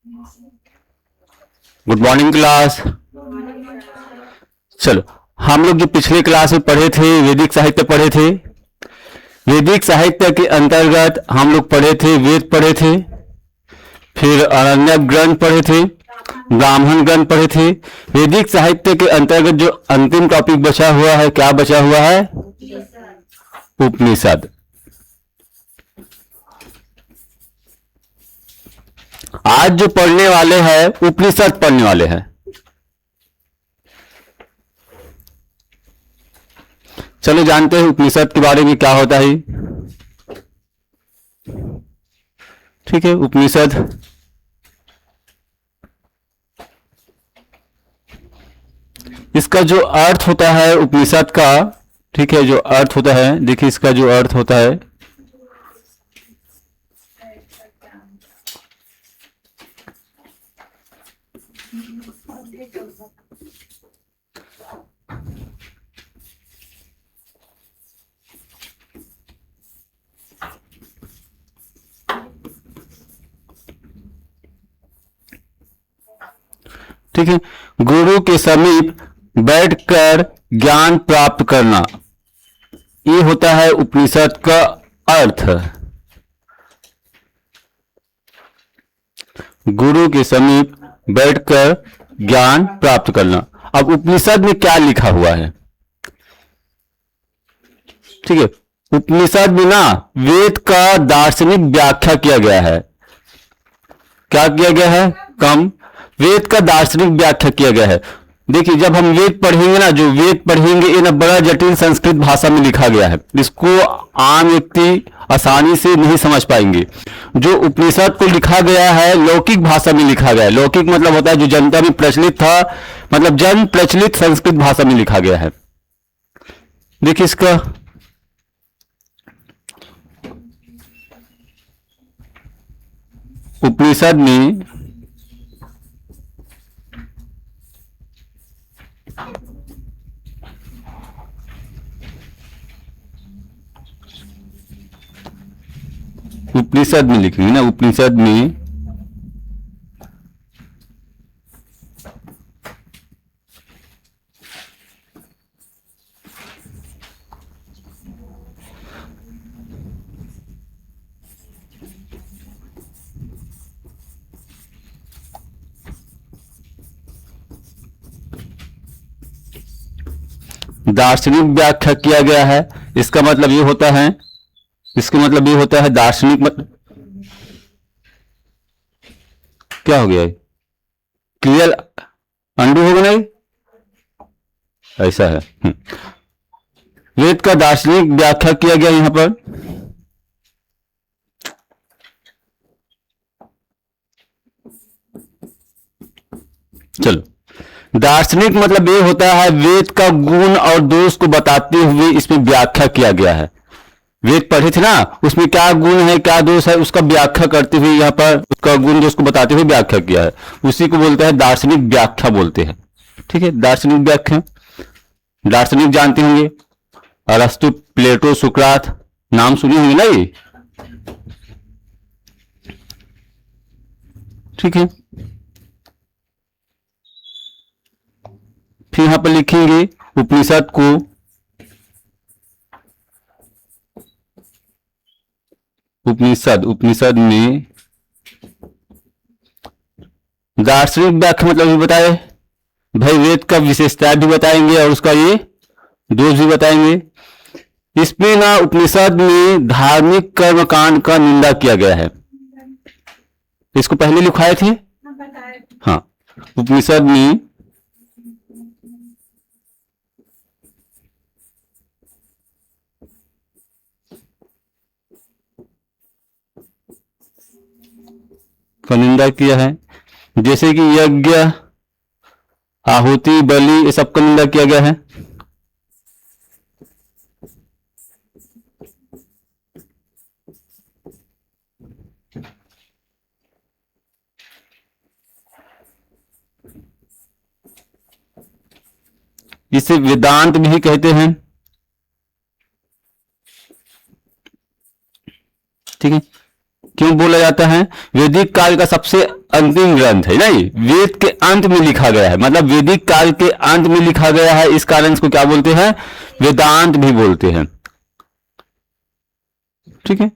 Good morning class. चलो, हम लोग जो पिछले क्लास में पढ़े थे वैदिक साहित्य पढ़े थे। वैदिक साहित्य के अंतर्गत हम लोग पढ़े थे वेद पढ़े थे, फिर अरण्यक ग्रंथ पढ़े थे, ब्राह्मण ग्रंथ पढ़े थे। वैदिक साहित्य के अंतर्गत जो अंतिम टॉपिक बचा हुआ है, क्या बचा हुआ है? उपनिषद। आज जो पढ़ने वाले हैं उपनिषद पढ़ने वाले हैं। चलो जानते हैं उपनिषद के बारे में क्या होता है। ठीक है, उपनिषद इसका जो अर्थ होता है उपनिषद का, ठीक है, जो अर्थ होता है, देखिए इसका जो अर्थ होता है, ठीक है, गुरु के समीप बैठकर ज्ञान प्राप्त करना, ये होता है उपनिषद का अर्थ। गुरु के समीप बैठकर ज्ञान प्राप्त करना। अब उपनिषद में क्या लिखा हुआ है? ठीक है, उपनिषद में ना वेद का दार्शनिक व्याख्या किया गया है। क्या किया गया है? वेद का दार्शनिक व्याख्या किया गया है। देखिए, जब हम वेद पढ़ेंगे ना, जो वेद पढ़ेंगे ये ना बड़ा जटिल संस्कृत भाषा में लिखा गया है, इसको आम व्यक्ति आसानी से नहीं समझ पाएंगे। जो उपनिषद को लिखा गया है लौकिक भाषा में लिखा गया है। लौकिक मतलब होता है जो जनता में प्रचलित था, मतलब जन प्रचलित संस्कृत भाषा में लिखा गया है। देखिए इसका उपनिषद में लिखेंगे ना, उपनिषद में दार्शनिक व्याख्या किया गया है। इसका मतलब ये होता है, इसका मतलब ये होता है दार्शनिक मतलब क्या हो गया? क्लियर अंडू होगा नहीं, ऐसा है। वेद का दार्शनिक व्याख्या किया गया यहां पर। चलो, दार्शनिक मतलब ये होता है वेद का गुण और दोष को बताते हुए इसमें व्याख्या किया गया है। वेद पढ़े थे ना, उसमें क्या गुण है क्या दोष है उसका व्याख्या करते हुए यहाँ पर उसका गुण दोष को बताते हुए व्याख्या किया है, उसी को बोलते हैं दार्शनिक व्याख्या बोलते हैं। ठीक है, दार्शनिक व्याख्या। दार्शनिक जानते होंगे, अरस्तु, प्लेटो, सुकरात, नाम सुने होंगे ना ये। ठीक है, फिर यहां पर लिखेंगे उपनिषद को उपनिषद में दार्शनिक व्याख्या मतलब भी बताए भाई, वेद का विशेषता भी बताएंगे और उसका ये दोष भी बताएंगे। इसमें ना उपनिषद में धार्मिक कर्मकांड का निंदा किया गया है। इसको पहले लिखाए थे। हाँ, उपनिषद में का निंदा किया है, जैसे कि यज्ञ, आहुति, बलि, ये सब का निंदा किया गया है। इसे वेदांत भी कहते हैं। ठीक है, क्यों क्यों बोला जाता है? वैदिक काल का सबसे अंतिम ग्रंथ है नहीं, वेद के अंत में लिखा गया है, मतलब वैदिक काल के अंत में लिखा गया है, इस कारण इसको क्या बोलते हैं? वेदांत भी बोलते हैं। ठीक है,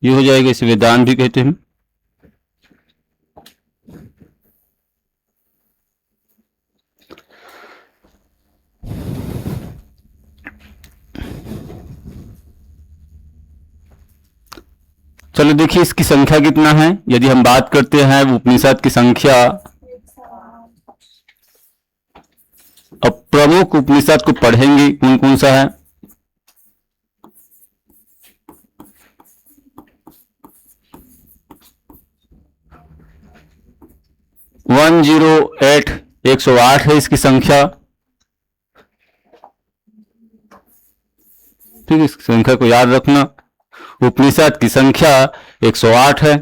ये हो जाएगा, इसे वेदांत भी कहते हैं। चलो देखिए इसकी संख्या कितना है। यदि हम बात करते हैं उपनिषद की संख्या, अब प्रमुख उपनिषद को पढ़ेंगे कौन कौन सा है। वन 108 है इसकी संख्या। ठीक है, इस संख्या को याद रखना। उपनिषद की संख्या 108 है।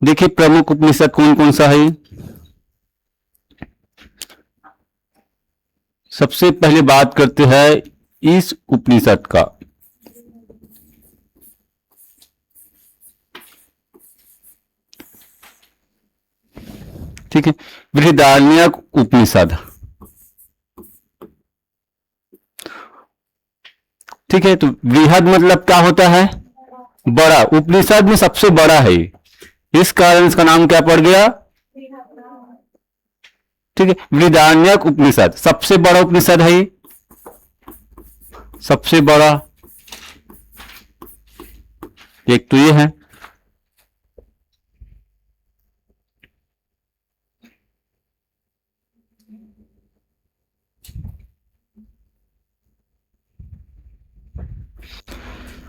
देखिए प्रमुख उपनिषद कौन कौन सा है। सबसे पहले बात करते हैं इस उपनिषद का। ठीक है, बृहदारण्यक उपनिषद। ठीक है, तो बृहद मतलब क्या होता है? बड़ा। उपनिषद में सबसे बड़ा है, इस कारण इसका नाम क्या पड़ गया? ठीक है, बृहदारण्यक उपनिषद सबसे बड़ा उपनिषद है, सबसे बड़ा एक तो ये है।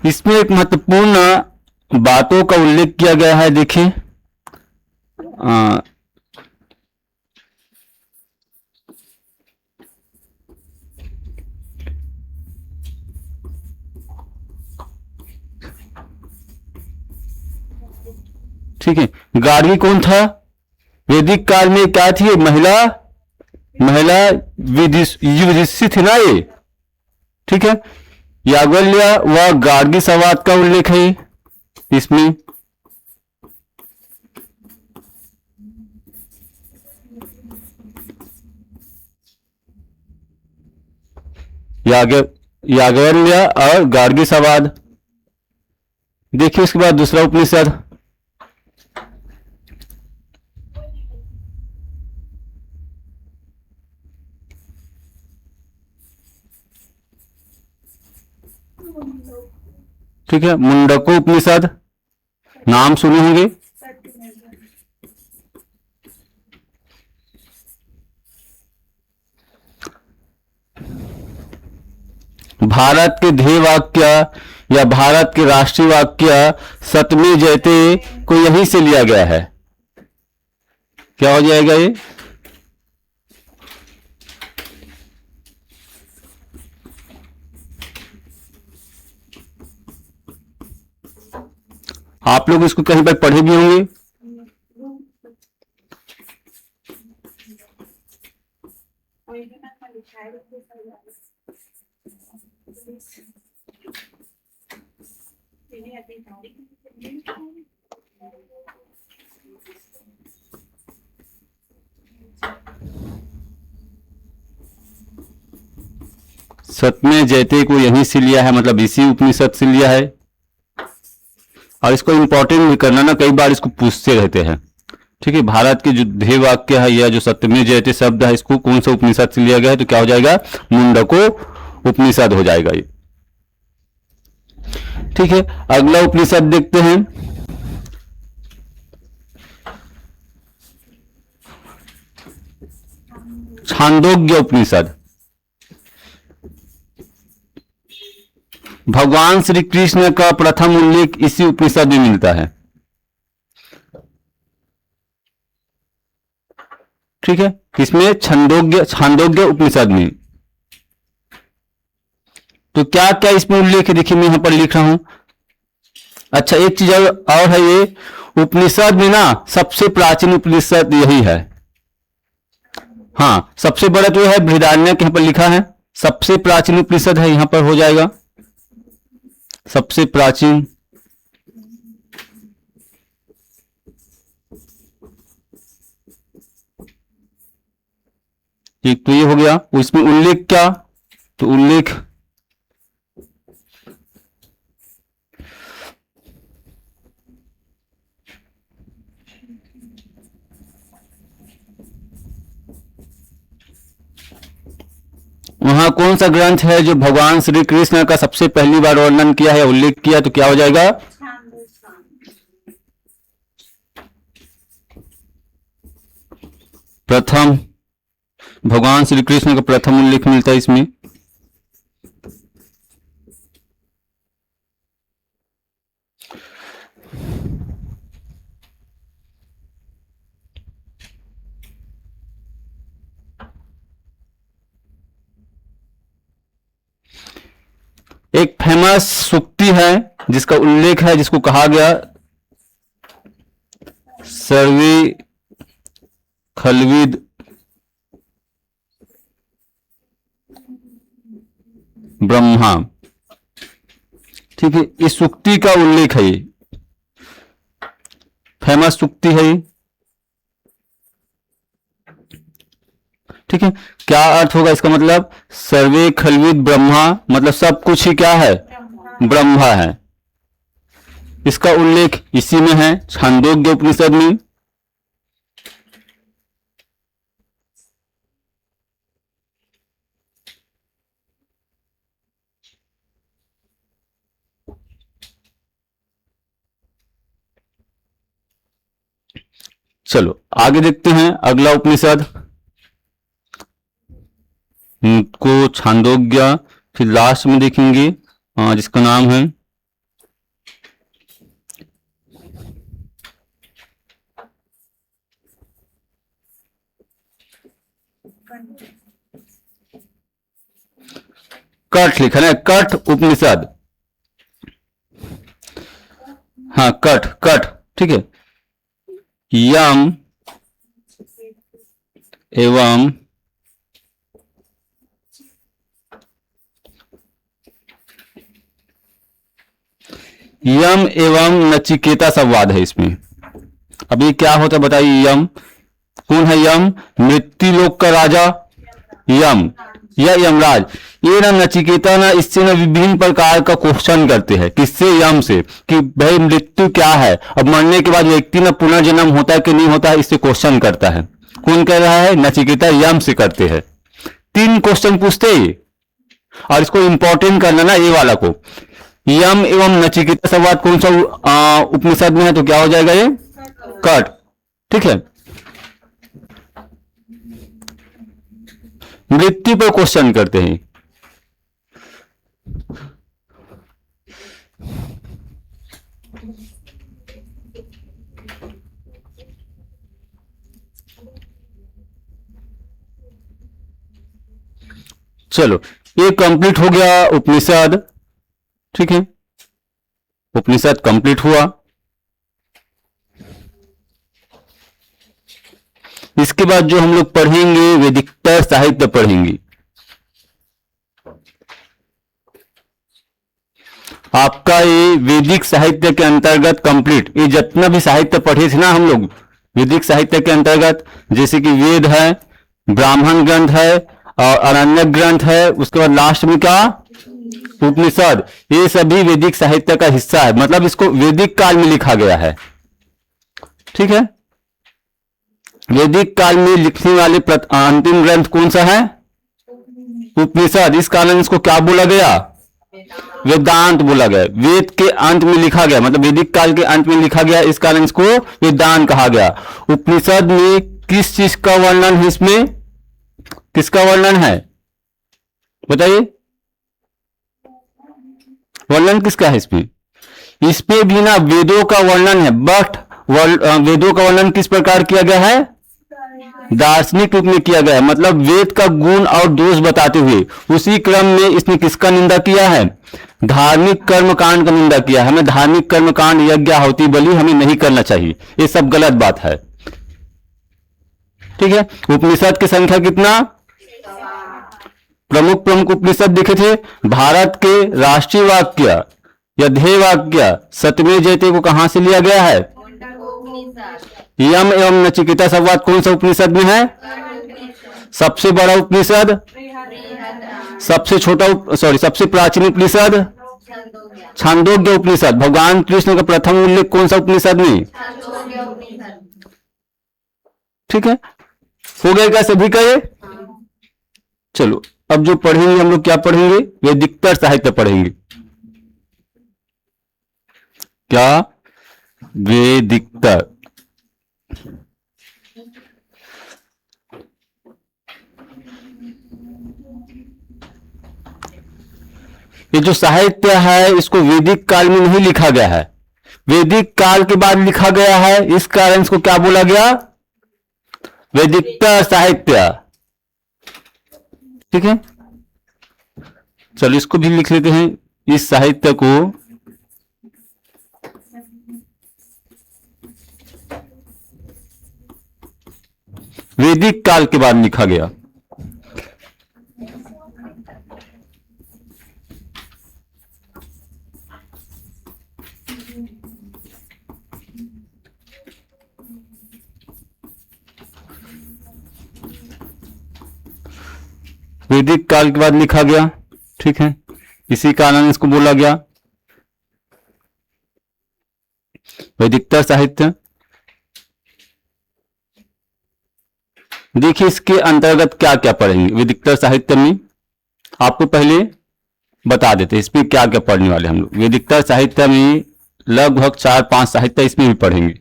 इसमें एक महत्वपूर्ण बातों का उल्लेख किया गया है। देखिए ठीक है, गार्गी कौन था? वैदिक काल में क्या थी? महिला महिला युधिष्ठिर थी ना ये। ठीक है, याज्ञवल्क्य व गार्गी संवाद का उल्लेख है इसमें। याज्ञवल्क्य और गार्गी संवाद। देखिए उसके बाद दूसरा उपनिषद, ठीक है, मुंडको उपनिषद, नाम सुने होंगे। भारत के ध्येय वाक्य या भारत के राष्ट्रीय वाक्य सतमे जयते को यहीं से लिया गया है। क्या हो जाएगा ये? आप लोग इसको कहीं पर पढ़े भी होंगे। सतमे जयते को यहीं से लिया है, मतलब इसी उपनिषद से लिया है। और इसको इंपॉर्टेंट भी करना ना, कई बार इसको पूछते रहते हैं। ठीक है, भारत के जो ध्येय वाक्य है या जो सत्यमेव जयते शब्द है, इसको कौन सा उपनिषद से लिया गया है? तो क्या हो जाएगा? मुंडको उपनिषद हो जाएगा ये। ठीक है, अगला उपनिषद देखते हैं। छांदोग्य उपनिषद। भगवान श्री कृष्ण का प्रथम उल्लेख इसी उपनिषद में मिलता है। ठीक है, किसमें? छांदोग्य उपनिषद में। तो क्या क्या इसमें उल्लेख है? देखिए मैं यहां पर लिख रहा हूं। अच्छा, एक चीज और है, ये उपनिषद में ना सबसे प्राचीन उपनिषद यही है। हाँ, सबसे बड़ा तो है बृहदारण्यक, यहां पर लिखा है सबसे प्राचीन उपनिषद है, यहां पर हो जाएगा सबसे प्राचीन। एक तो ये हो गया। उसमें उल्लेख क्या, तो उल्लेख वहां कौन सा ग्रंथ है जो भगवान श्री कृष्ण का सबसे पहली बार वर्णन किया है, उल्लेख किया, तो क्या हो जाएगा? प्रथम, भगवान श्री कृष्ण का प्रथम उल्लेख मिलता है इसमें। एक फेमस सूक्ति है जिसका उल्लेख है, जिसको कहा गया सर्वे खलविद ब्रह्मा। ठीक है, इस सूक्ति का उल्लेख है, ये फेमस सूक्ति है। ठीक है, क्या अर्थ होगा इसका? मतलब सर्वे खलविद ब्रह्मा, मतलब सब कुछ ही क्या है? ब्रह्मा है। इसका उल्लेख इसी में है, छांदोग्य उपनिषद में। चलो आगे देखते हैं अगला उपनिषद को, छांदोग्य, फिर लास्ट में देखेंगे जिसका नाम है कठ, लिखा है कठ उपनिषद। हाँ, कठ कठ, ठीक है। यम एवं यम एवं नचिकेता संवाद है इसमें। अभी क्या होता है बताइए? यम कौन है? यम मृत्यु लोक का राजा यम या यमराज। ये ना नचिकेता ना इससे ना विभिन्न प्रकार का क्वेश्चन करते हैं। किससे? यम से, कि भाई मृत्यु क्या है, अब मरने के बाद व्यक्ति ना पुनर्जन्म होता है कि नहीं होता है, इससे क्वेश्चन करता है। कौन कह रहा है? नचिकेता यम से करते हैं। 3 क्वेश्चन पूछते हैं और इसको इंपॉर्टेंट करना ना ये वाला को। यम एवं नचिकेता संवाद कौन सा उपनिषद में है? तो क्या हो जाएगा? ये कठ। ठीक है, मृत्यु पर क्वेश्चन करते हैं। चलो ये कंप्लीट हो गया उपनिषद। ठीक है, उपनिषद कंप्लीट हुआ। इसके बाद जो हम लोग पढ़ेंगे वैदिकतर साहित्य पढ़ेंगे। आपका ये वैदिक साहित्य के अंतर्गत कंप्लीट, ये जितना भी साहित्य पढ़े थे ना हम लोग वैदिक साहित्य के अंतर्गत, जैसे कि वेद है, ब्राह्मण ग्रंथ है और अरण्यक ग्रंथ है, उसके बाद लास्ट में क्या? उपनिषद। ये सभी वैदिक साहित्य का हिस्सा है, मतलब इसको वैदिक काल में लिखा गया है। ठीक है, वैदिक काल में लिखने वाले अंतिम ग्रंथ कौन सा है? उपनिषद। इस कारण इसको क्या बोला गया? वेदांत बोला गया। वेद के अंत में लिखा गया, मतलब वैदिक काल के अंत में लिखा गया, इस कारण इसको वेदांत कहा गया। उपनिषद में किस चीज का वर्णन है? इसमें किसका वर्णन है बताइए? वर्णन किसका है इसमें? इसमें भी ना वेदों का वर्णन है, बट वेदों का वर्णन किस प्रकार किया गया है? दार्शनिक रूप में किया गया है, मतलब वेद का गुण और दोष बताते हुए। उसी क्रम में इसने किसका निंदा किया है? धार्मिक कर्म कांड का निंदा किया, हमें धार्मिक कर्म कांड, यज्ञ, आहुति, बलि हमें नहीं करना चाहिए, ये सब गलत बात है। ठीक है। उपनिषद की संख्या कितना? प्रमुख प्रमुख उपनिषद लिखे थे। भारत के राष्ट्रीय वाक्य या ध्येय वाक्य सत्यमेव जयते को कहां से लिया गया है? यम एवं नचिकेता संवाद कौन सा उपनिषद में है? सबसे बड़ा उपनिषद, सबसे छोटा सबसे प्राचीन उपनिषद छांदोग्य उपनिषद। भगवान कृष्ण का प्रथम उल्लेख कौन सा उपनिषद में? ठीक है, हो गया क्या सभी का ये? चलो अब जो पढ़ेंगे हम लोग, क्या पढ़ेंगे? वैदिकतर साहित्य पढ़ेंगे। क्या? वैदिकतर। ये जो साहित्य है इसको वैदिक काल में नहीं लिखा गया है, वैदिक काल के बाद लिखा गया है, इस कारण इसको क्या बोला गया? वैदिकतर साहित्य। ठीक है, चलो इसको भी लिख लेते हैं, इस साहित्य को वैदिक काल के बाद लिखा गया। वैदिक काल के बाद लिखा गया। ठीक है, इसी कारण इसको बोला गया वैदिकतर साहित्य। देखिए इसके अंतर्गत क्या क्या पढ़ेंगे वैदिकतर साहित्य में, आपको पहले बता देते हैं इसमें क्या क्या पढ़ने वाले हम लोग। वैदिकतर साहित्य में लगभग 4-5 साहित्य इसमें भी पढ़ेंगे।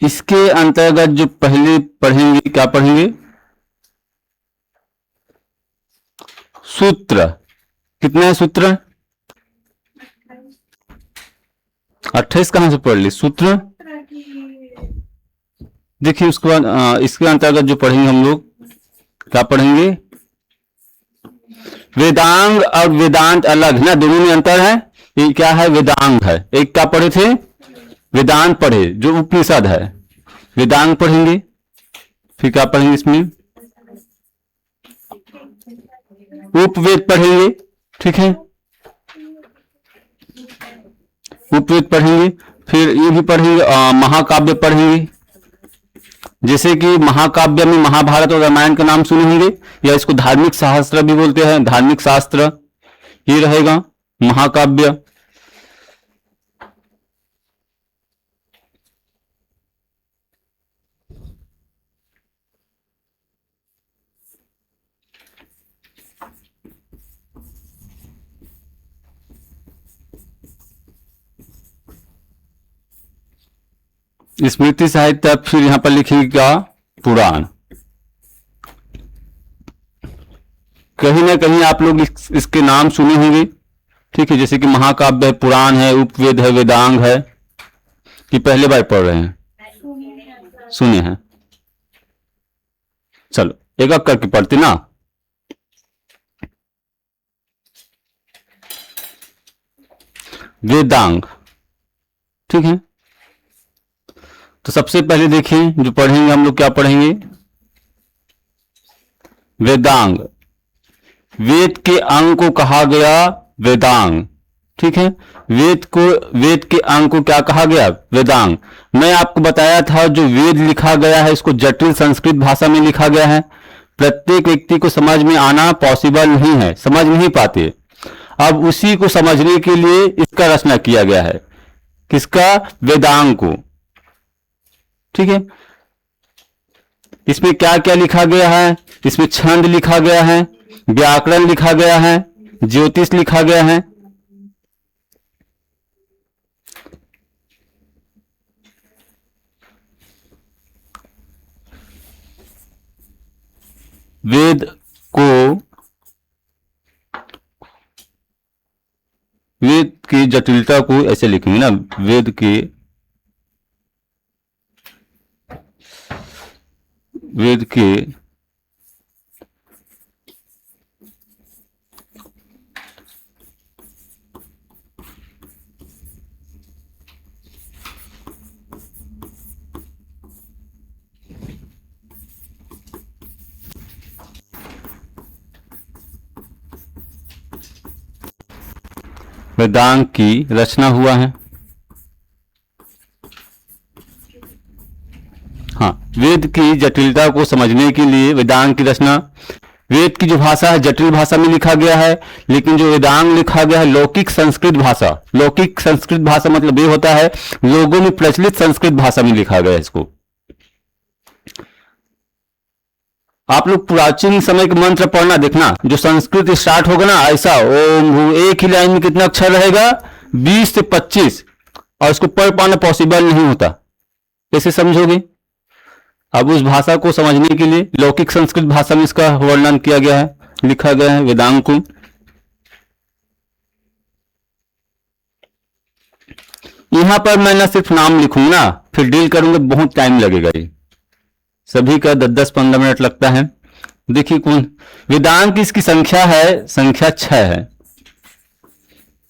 इसके अंतर्गत जो पहले पढ़ेंगे, क्या पढ़ेंगे? सूत्र। कितने हैं सूत्र? 28 कहां से पढ़ ली सूत्र? देखिए उसके बाद इसके अंतर्गत जो पढ़ेंगे हम लोग, क्या पढ़ेंगे? वेदांग और वेदांत अलग है ना, दोनों में अंतर है। ये क्या है? वेदांग है। एक क्या पढ़े थे? वेदांत पढ़े, जो उपनिषद है, वेदांग पढ़ेंगे। फिर क्या पढ़ेंगे इसमें? उपवेद पढ़ेंगे। ठीक है, उपवेद पढ़ेंगे। फिर ये भी पढ़ेंगे, महाकाव्य पढ़ेंगे। जैसे कि महाकाव्य में महाभारत और रामायण का नाम सुने होंगे, या इसको धार्मिक शास्त्र भी बोलते हैं, धार्मिक शास्त्र ये रहेगा महाकाव्य। स्मृति साहित्य, फिर यहां पर लिखेंगे क्या? पुराण। कहीं ना कहीं आप लोग इसके नाम सुने होंगे। ठीक है, जैसे कि महाकाव्य है, पुराण है, उपवेद है, वेदांग है, कि पहले बार पढ़ रहे हैं? सुने हैं। चलो एक एक करके पढ़ते ना। वेदांग। ठीक है, तो सबसे पहले देखिए जो पढ़ेंगे हम लोग, क्या पढ़ेंगे? वेदांग। वेद के अंग को कहा गया वेदांग। ठीक है, वेद के अंग को क्या कहा गया? वेदांग। मैं आपको बताया था जो वेद लिखा गया है इसको जटिल संस्कृत भाषा में लिखा गया है, प्रत्येक व्यक्ति को समझ में आना पॉसिबल नहीं है, समझ नहीं पाते। अब उसी को समझने के लिए इसका रचना किया गया है। किसका? वेदांग को। ठीक है, इसमें क्या क्या लिखा गया है? इसमें छंद लिखा गया है, व्याकरण लिखा गया है, ज्योतिष लिखा गया है। वेद की जटिलता को ऐसे लिखेंगे ना, वेद के वेदांग की रचना हुआ है। हाँ, वेद की जटिलता को समझने के लिए वेदांग की रचना। वेद की जो भाषा है जटिल भाषा में लिखा गया है, लेकिन जो वेदांग लिखा गया है लौकिक संस्कृत भाषा। लौकिक संस्कृत भाषा मतलब ये होता है लोगों में प्रचलित संस्कृत भाषा में लिखा गया है इसको। आप लोग प्राचीन समय के मंत्र पढ़ना देखना, जो संस्कृत स्टार्ट होगा ना ऐसा ओम भू, एक ही लाइन में कितना अक्षर रहेगा 20 से 25, और उसको पढ़ पाना पॉसिबल नहीं होता। कैसे समझोगे? अब उस भाषा को समझने के लिए लौकिक संस्कृत भाषा में इसका वर्णन किया गया है, लिखा गया है वेदांग को। यहां पर मैं ना सिर्फ नाम लिखूंगा, फिर डील करूंगा, बहुत टाइम लगेगा। ये सभी का 10-15 मिनट लगता है। देखिए कौन वेदांग की इसकी संख्या है, संख्या 6 है।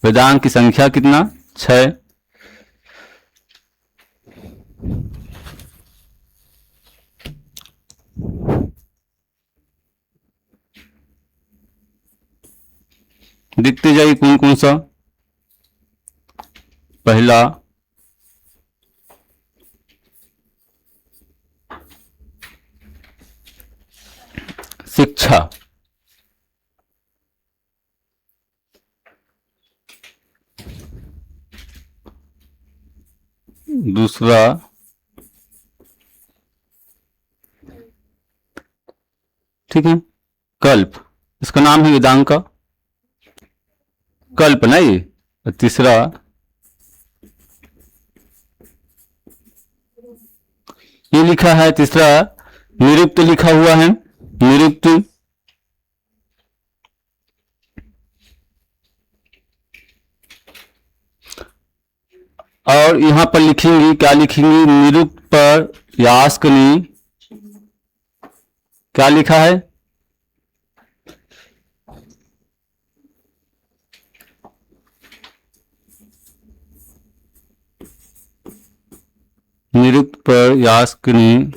वेदांग की संख्या कितना? 6। देखते जाइए कौन कौन सा। पहला शिक्षा, दूसरा ठीक है कल्प, इसका नाम है वेदांग का कल्प नहीं। तीसरा ये लिखा है, तीसरा निरुक्त लिखा हुआ है, निरुक्त। और यहां पर लिखेंगी, क्या लिखेंगी? निरुक्त पर यास्कनी क्या लिखा है? निरुक्त पर यास्कनी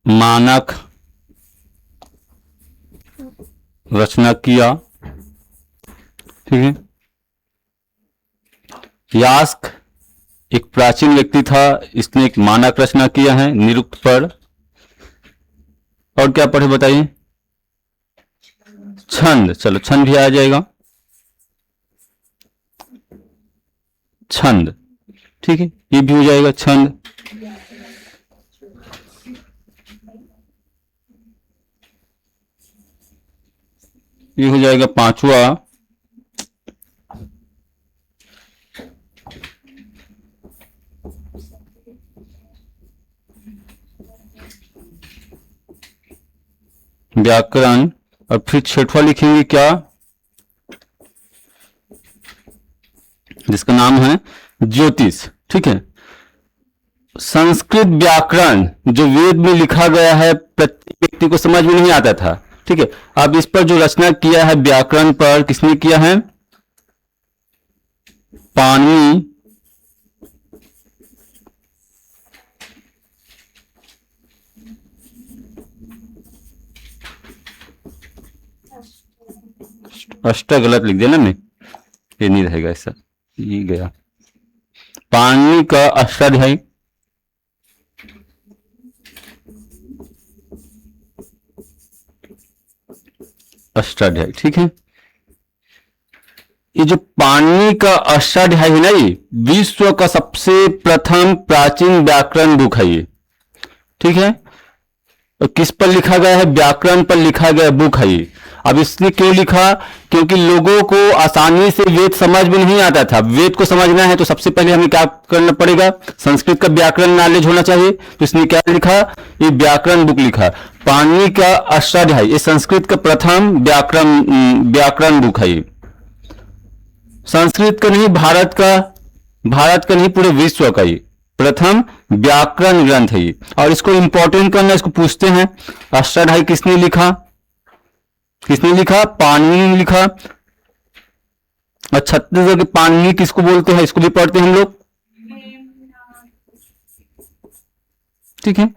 मानक रचना किया। ठीक है, यास्क एक प्राचीन व्यक्ति था, इसने एक मानक रचना किया है निरुक्त पर। और क्या पढ़े बताइए? छंद, चलो छंद भी आ जाएगा, छंद। ठीक है, ये भी हो जाएगा छंद। ये हो जाएगा पांचवा व्याकरण। और फिर छठवां लिखेंगे क्या? जिसका नाम है ज्योतिष। ठीक है, संस्कृत व्याकरण जो वेद में लिखा गया है प्रत्येक व्यक्ति को समझ में नहीं आता था। ठीक है, अब इस पर जो रचना किया है व्याकरण पर, किसने किया है? पाणिनि। अष्ट गलत लिख दिया ना मैं, ये नहीं रहेगा ऐसा, ये गया। पाणिनि का अष्टाध्यायी, अष्टाध्यायी। ठीक है, ये जो पाणिनि का अष्टाध्यायी है ना, ये विश्व का सबसे प्रथम प्राचीन व्याकरण बुक है ये। ठीक है, और किस पर लिखा गया है? व्याकरण पर लिखा गया बुक है ये। अब इसने क्यों लिखा? क्योंकि लोगों को आसानी से वेद समझ में नहीं आता था। वेद को समझना है तो सबसे पहले हमें क्या करना पड़ेगा? संस्कृत का व्याकरण नॉलेज होना चाहिए। तो इसने क्या लिखा? ये व्याकरण बुक लिखा, पाणिनि का अष्टाध्यायी। ये संस्कृत का प्रथम व्याकरण बुक है ये। संस्कृत का नहीं, भारत का नहीं, पूरे विश्व का ये प्रथम व्याकरण ग्रंथ है ये। और इसको इंपॉर्टेंट करना, इसको पूछते हैं अष्टाध्यायी किसने लिखा? किसने लिखा? पाणिनि ने लिखा। और छत्तीसगढ़ के पानी किसको बोलते हैं, इसको भी पढ़ते हैं हम लोग। ठीक है,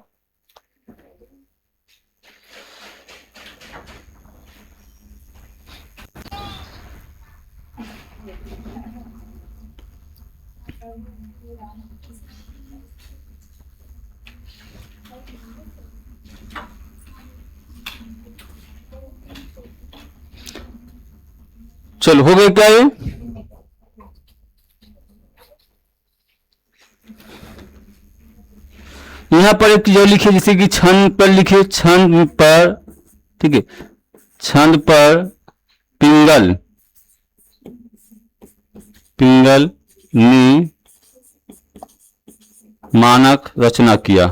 चलो हो गया क्या ये। यहां पर एक चीज और लिखिए, जैसे कि छंद पर लिखिए, छंद पर, ठीक है, छंद पर पिंगल, पिंगल ने मानक रचना किया।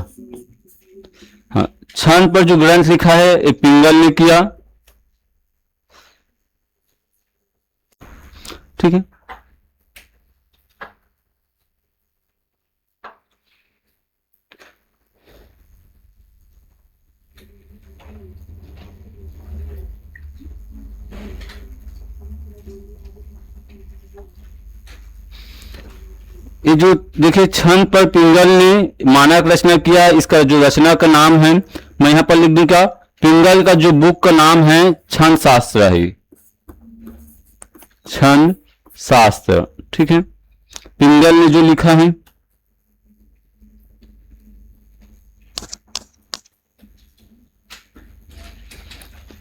हाँ, छंद पर जो ग्रंथ लिखा है ये पिंगल ने किया। ठीक है, ये जो देखिए छंद पर पिंगल ने मानक रचना किया, इसका जो रचना का नाम है मैं यहां पर लिख दूंगा, पिंगल का जो बुक का नाम है छंद शास्त्र है, छंद शास्त्र। ठीक है, पिंगल ने जो लिखा है,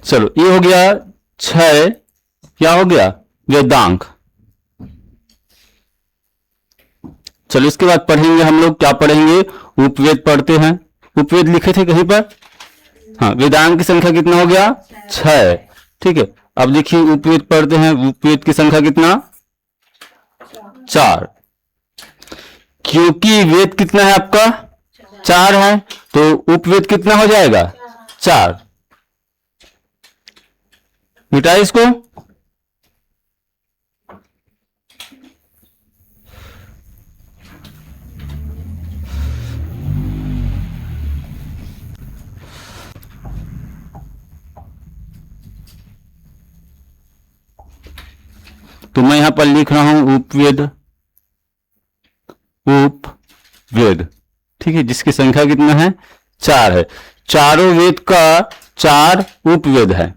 चलो ये हो गया छह, क्या हो गया, वेदांक। चलो इसके बाद पढ़ेंगे हम लोग, क्या पढ़ेंगे, उपवेद पढ़ते हैं। उपवेद लिखे थे कहीं पर, हाँ, वेदांत की संख्या कितना हो गया, छह। ठीक है, अब देखिए उपवेद पढ़ते हैं, उपवेद की संख्या कितना, चार। क्योंकि वेद कितना है आपका, चार है, तो उपवेद कितना हो जाएगा, चार। मिटाए इसको, तो मैं यहां पर लिख रहा हूं उपवेद, उपवेद। ठीक है, जिसकी संख्या कितना है, चार है। चारों वेद का चार उपवेद है।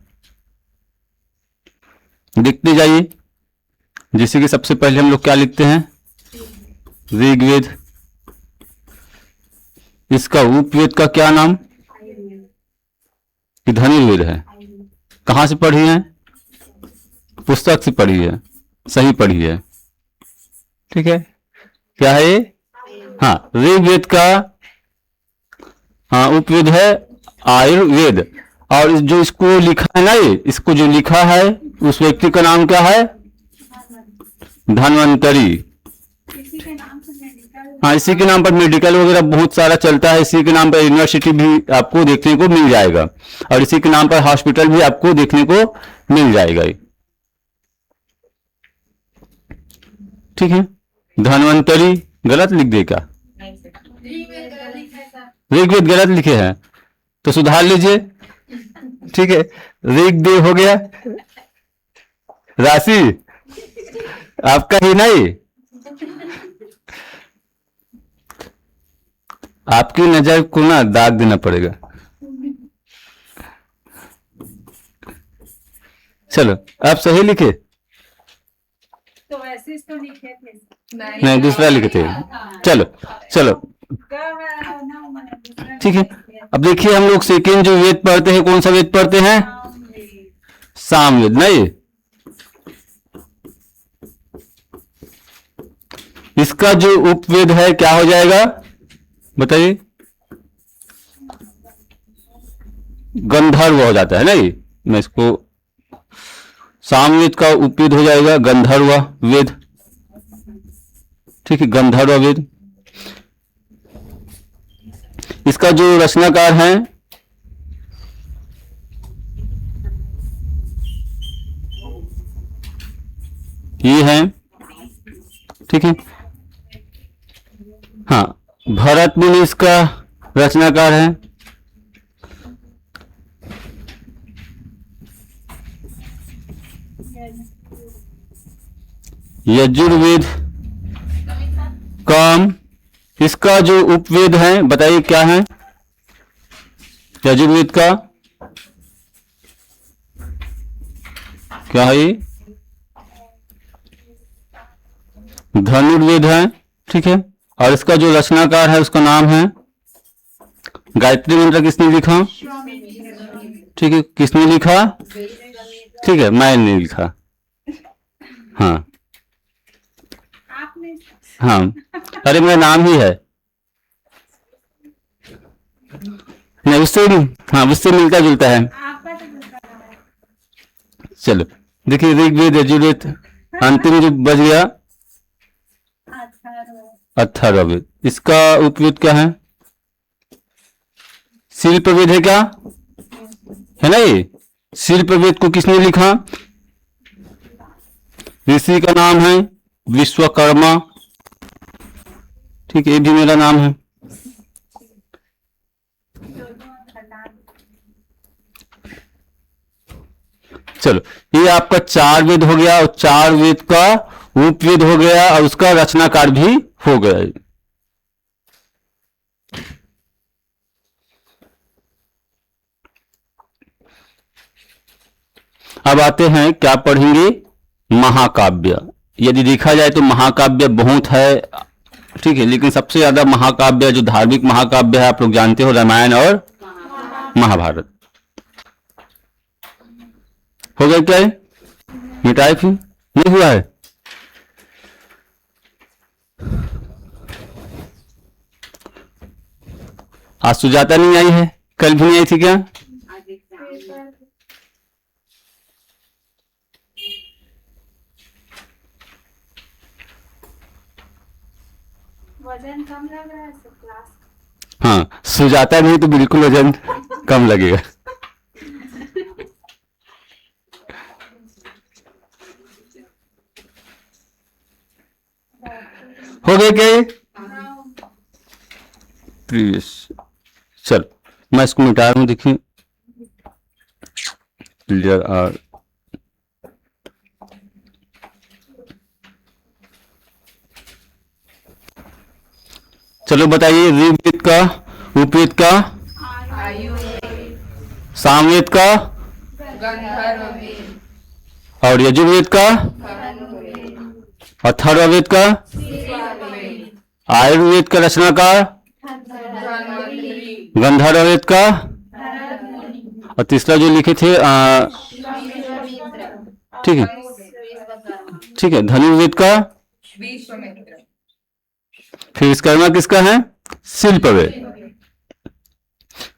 देखते जाइए, जैसे कि सबसे पहले हम लोग क्या लिखते हैं, ऋग्वेद, इसका उपवेद का क्या नाम, धनुर्वेद है। कहां से पढ़ी है, पुस्तक से पढ़ी है, सही पढ़ी है। ठीक है, क्या है ये, हाँ, ऋग्वेद का हाँ उपवेद है आयुर्वेद। और जो इसको लिखा है ना, ये इसको जो लिखा है उस व्यक्ति का नाम क्या है, धन्वंतरी। हाँ, इसी के नाम पर मेडिकल वगैरह बहुत सारा चलता है, इसी के नाम पर यूनिवर्सिटी भी आपको देखने को मिल जाएगा, और इसी के नाम पर हॉस्पिटल भी आपको देखने को मिल जाएगा। ठीक है, धन्वंतरी गलत लिख दे क्या, ऋग्वेद गलत लिखे हैं तो सुधार लीजिए। ठीक है, ऋग्वेद हो गया, राशि आपका ही नहीं, आपकी नजर को ना दाग देना पड़ेगा। चलो आप सही लिखे, तो वैसे इसको लिखे थे, नहीं दूसरा लिखे थे। चलो चलो ठीक है, अब देखिए हम लोग सेकेंड जो वेद पढ़ते हैं, कौन सा वेद पढ़ते हैं, सामवेद। नहीं, इसका जो उपवेद है क्या हो जाएगा बताइए, गंधर्व हो जाता है। नहीं, मैं इसको सामवेद का उपवेद हो जाएगा गंधर्व वेद। ठीक है, गंधर्व वेद। इसका जो रचनाकार है ये है, ठीक है, हाँ, भरत मुनि इसका रचनाकार है। यजुर्वेद कम, इसका जो उपवेद है बताइए क्या है यजुर्वेद का, क्या है ये? धनुर्वेद है, ठीक है। और इसका जो रचनाकार है उसका नाम है, गायत्री मंत्र किसने लिखा, ठीक है, किसने लिखा, ठीक है, मैंने लिखा, हाँ आपने हाँ, अरे मेरा नाम ही है, नहीं उससे, हाँ उससे मिलता जुलता है। आपका तो दूसरा नाम है। चलो देखिए, ऋग्वेद यजुर्वेद, अंतिम जो बच गया अथर्व। अथर्ववेद। इसका उपवेद क्या है, शिल्पवेद है क्या, है ना ये? शिल्पवेद को किसने लिखा, ऋषि का नाम है विश्वकर्मा, ठीक है, ये भी मेरा नाम है। चलो ये आपका चार वेद हो गया, और चार वेद का उपवेद हो गया, और उसका रचनाकार भी हो गया। अब आते हैं क्या पढ़ेंगे, महाकाव्य। यदि देखा जाए तो महाकाव्य बहुत है, ठीक है, लेकिन सबसे ज्यादा महाकाव्य जो धार्मिक महाकाव्य है आप लोग जानते हो, रामायण और महाभारत। हो गया क्या है, मिटाई फिर नहीं हुआ है? आज सुजाता नहीं आई है, कल भी नहीं आई थी क्या? वजन कम लग रहा है सब क्लास। हाँ, सुजाता नहीं तो बिल्कुल वजन कम लगेगा। हो गए क्या ये प्रीवियस? चल मैं इसको मिटा रहा हूं, देखिए क्लियर आर। चलो बताइए, ऋग्वेद का, उपवेद का, सामवेद का, और यजुर्वेद का, अथर्ववेद का, आयुर्वेद का रचनाकार गंधर्ववेद का, और तीसरा जो लिखे थे ठीक है, ठीक है, धनुर्वेद का, फिर विश्वकर्मा किसका है, शिल्पवेद।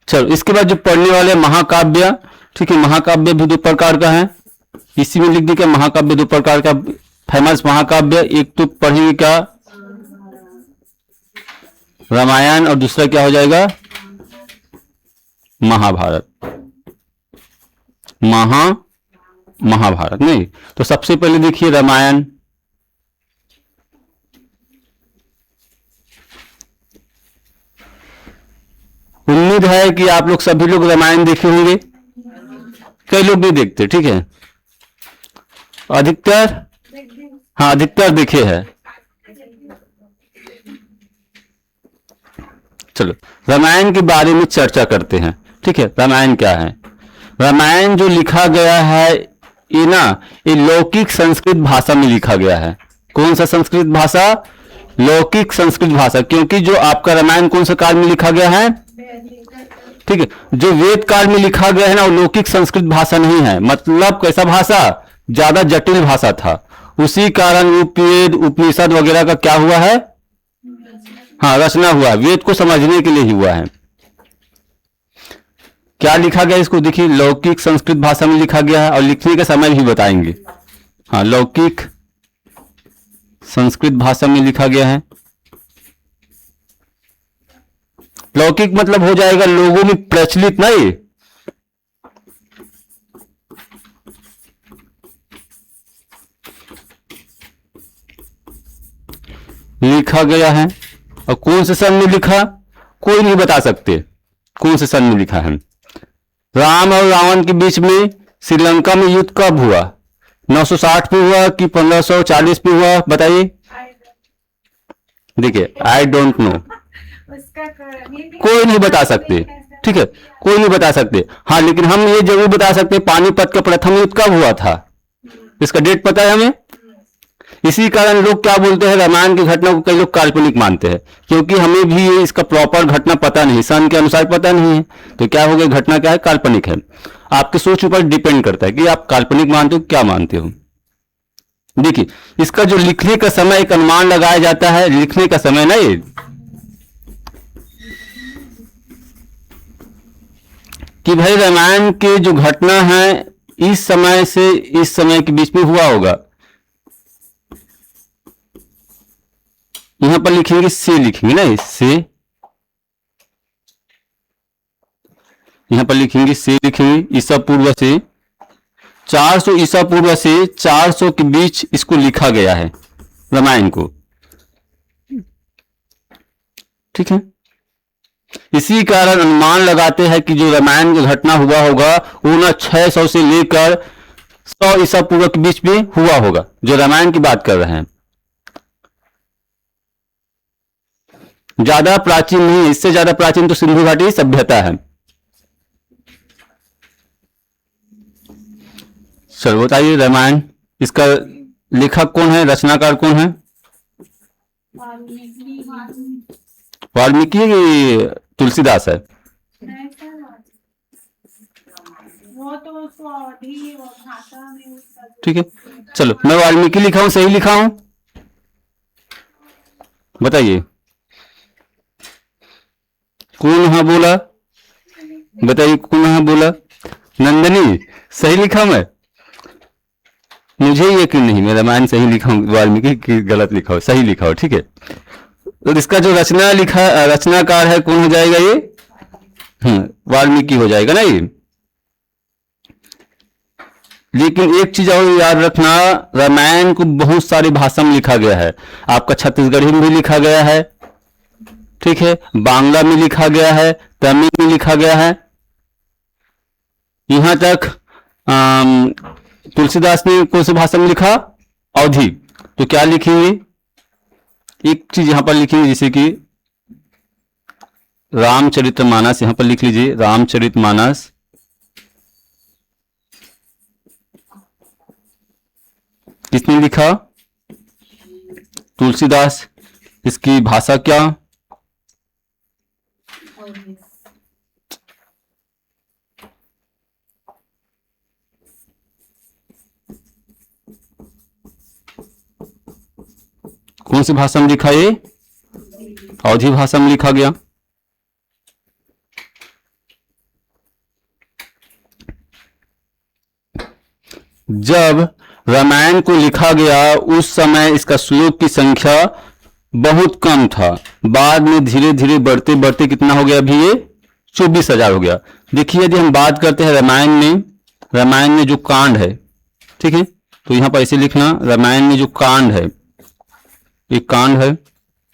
चलो इसके बाद जो पढ़ने वाले महाकाव्य, ठीक है, महाकाव्य भी दो प्रकार का है, इसी में लिख दी क्या, महाकाव्य दो प्रकार का फेमस महाकाव्य, एक तो पढ़ेंगे क्या रामायण, और दूसरा क्या हो जाएगा महाभारत। महाभारत नहीं, तो सबसे पहले देखिए रामायण। उम्मीद है कि आप लोग सभी लोग रामायण देखे होंगे, कई लोग नहीं देखते, ठीक है, अधिकतर, हाँ अधिकतर देखे हैं। चलो रामायण के बारे में चर्चा करते हैं, ठीक है। रामायण क्या है, रामायण जो लिखा गया है ये ना, ये लौकिक संस्कृत भाषा में लिखा गया है। कौन सा संस्कृत भाषा, लौकिक संस्कृत भाषा, क्योंकि जो आपका रामायण कौन सा काल में लिखा गया है, ठीक है, जो वेद काल में लिखा गया है ना, वो लौकिक संस्कृत भाषा नहीं है, मतलब कैसा भाषा, ज्यादा जटिल भाषा था, उसी कारण उपवेद उपनिषद वगैरह का क्या हुआ है, हाँ रचना हुआ, वेद को समझने के लिए ही हुआ है। क्या लिखा गया इसको देखिए, लौकिक संस्कृत भाषा में लिखा गया है, और लिखने का समय भी बताएंगे। हाँ लौकिक संस्कृत भाषा में लिखा गया है। लौकिक मतलब हो जाएगा लोगों में प्रचलित, नहीं लिखा गया है। और कौन से सन में लिखा, कोई नहीं बता सकते कौन से सन में लिखा है। राम और रावण के बीच में श्रीलंका में युद्ध कब हुआ, 960 पे हुआ कि 1540 पे हुआ, बताइए। देखिए आई डोंट नो, उसका कोई नहीं बता सकते, ठीक है, कोई नहीं बता सकते। हाँ लेकिन हम ये जरूर बता सकते हैं पानीपत का प्रथम युद्ध कब हुआ था, इसका डेट पता है हमें। इसी कारण लोग क्या बोलते हैं, रामायण की घटना को कई लोग काल्पनिक मानते हैं, क्योंकि हमें भी ये इसका प्रॉपर घटना पता नहीं, सन के अनुसार पता नहीं है, तो क्या हो गया, घटना क्या है, काल्पनिक है। आपके सोच ऊपर डिपेंड करता है कि आप काल्पनिक मानते हो क्या मानते हो। देखिए इसका जो लिखने का समय एक अनुमान लगाया जाता है, लिखने का समय ना ये, कि भाई रामायण के जो घटना है इस समय से इस समय के बीच में हुआ होगा। यहां पर लिखेंगे से, लिखेंगे ना से, यहां पर लिखेंगे से, लिखेंगे ईसा पूर्व से 400 ईसा पूर्व से 400 के बीच इसको लिखा गया है रामायण को, ठीक है। इसी कारण अनुमान लगाते हैं कि जो रामायण की घटना हुआ होगा वो ना 600 से लेकर 100 ईसा पूर्व के बीच में हुआ होगा, जो रामायण की बात कर रहे हैं। ज्यादा प्राचीन नहीं है, इससे ज्यादा प्राचीन तो सिंधु घाटी सभ्यता है। चलो बताइए रामायण, इसका लेखक कौन है, रचनाकार कौन है, वाल्मीकि की तुलसीदास है। वो तो उसको अवधि और भाषा में उसका ठीक है, चलो मैं वाल्मीकि लिखा हूं, सही लिखा हूं, बताइए कौन हाँ बोला, बताइए कौन हाँ बोला, नंदनी सही लिखा मैं, मुझे यकीन नहीं मैं रामायण सही लिखा हूं, वाल्मीकि की गलत लिखा हो, सही लिखा हो, ठीक है। तो इसका जो रचनाकार है कौन हो जाएगा ये, वाल्मीकि हो जाएगा ना ये। लेकिन एक चीज और याद रखना, रामायण को बहुत सारी भाषा में लिखा गया है, आपका छत्तीसगढ़ी में भी लिखा गया है, ठीक है, बांग्ला में लिखा गया है, तमिल में लिखा गया है, यहां तक तुलसीदास ने कौन सी भाषा में लिखा, अवधि। तो क्या लिखेंगे, एक चीज यहां पर लिखेंगे, जैसे कि रामचरितमानस, यहां पर लिख लीजिए रामचरितमानस, किसने लिखा, तुलसीदास। इसकी भाषा क्या, कौन सी भाषा में लिखा, ये अवधी भाषा में लिखा गया। जब रामायण को लिखा गया उस समय इसका श्लोक की संख्या बहुत कम था, बाद में धीरे धीरे बढ़ते बढ़ते कितना हो गया, अभी ये 24,000 हो गया। देखिए यदि हम बात करते हैं रामायण में जो कांड है, ठीक है, तो यहां पर ऐसे लिखना, रामायण में जो कांड है, एक कांड है,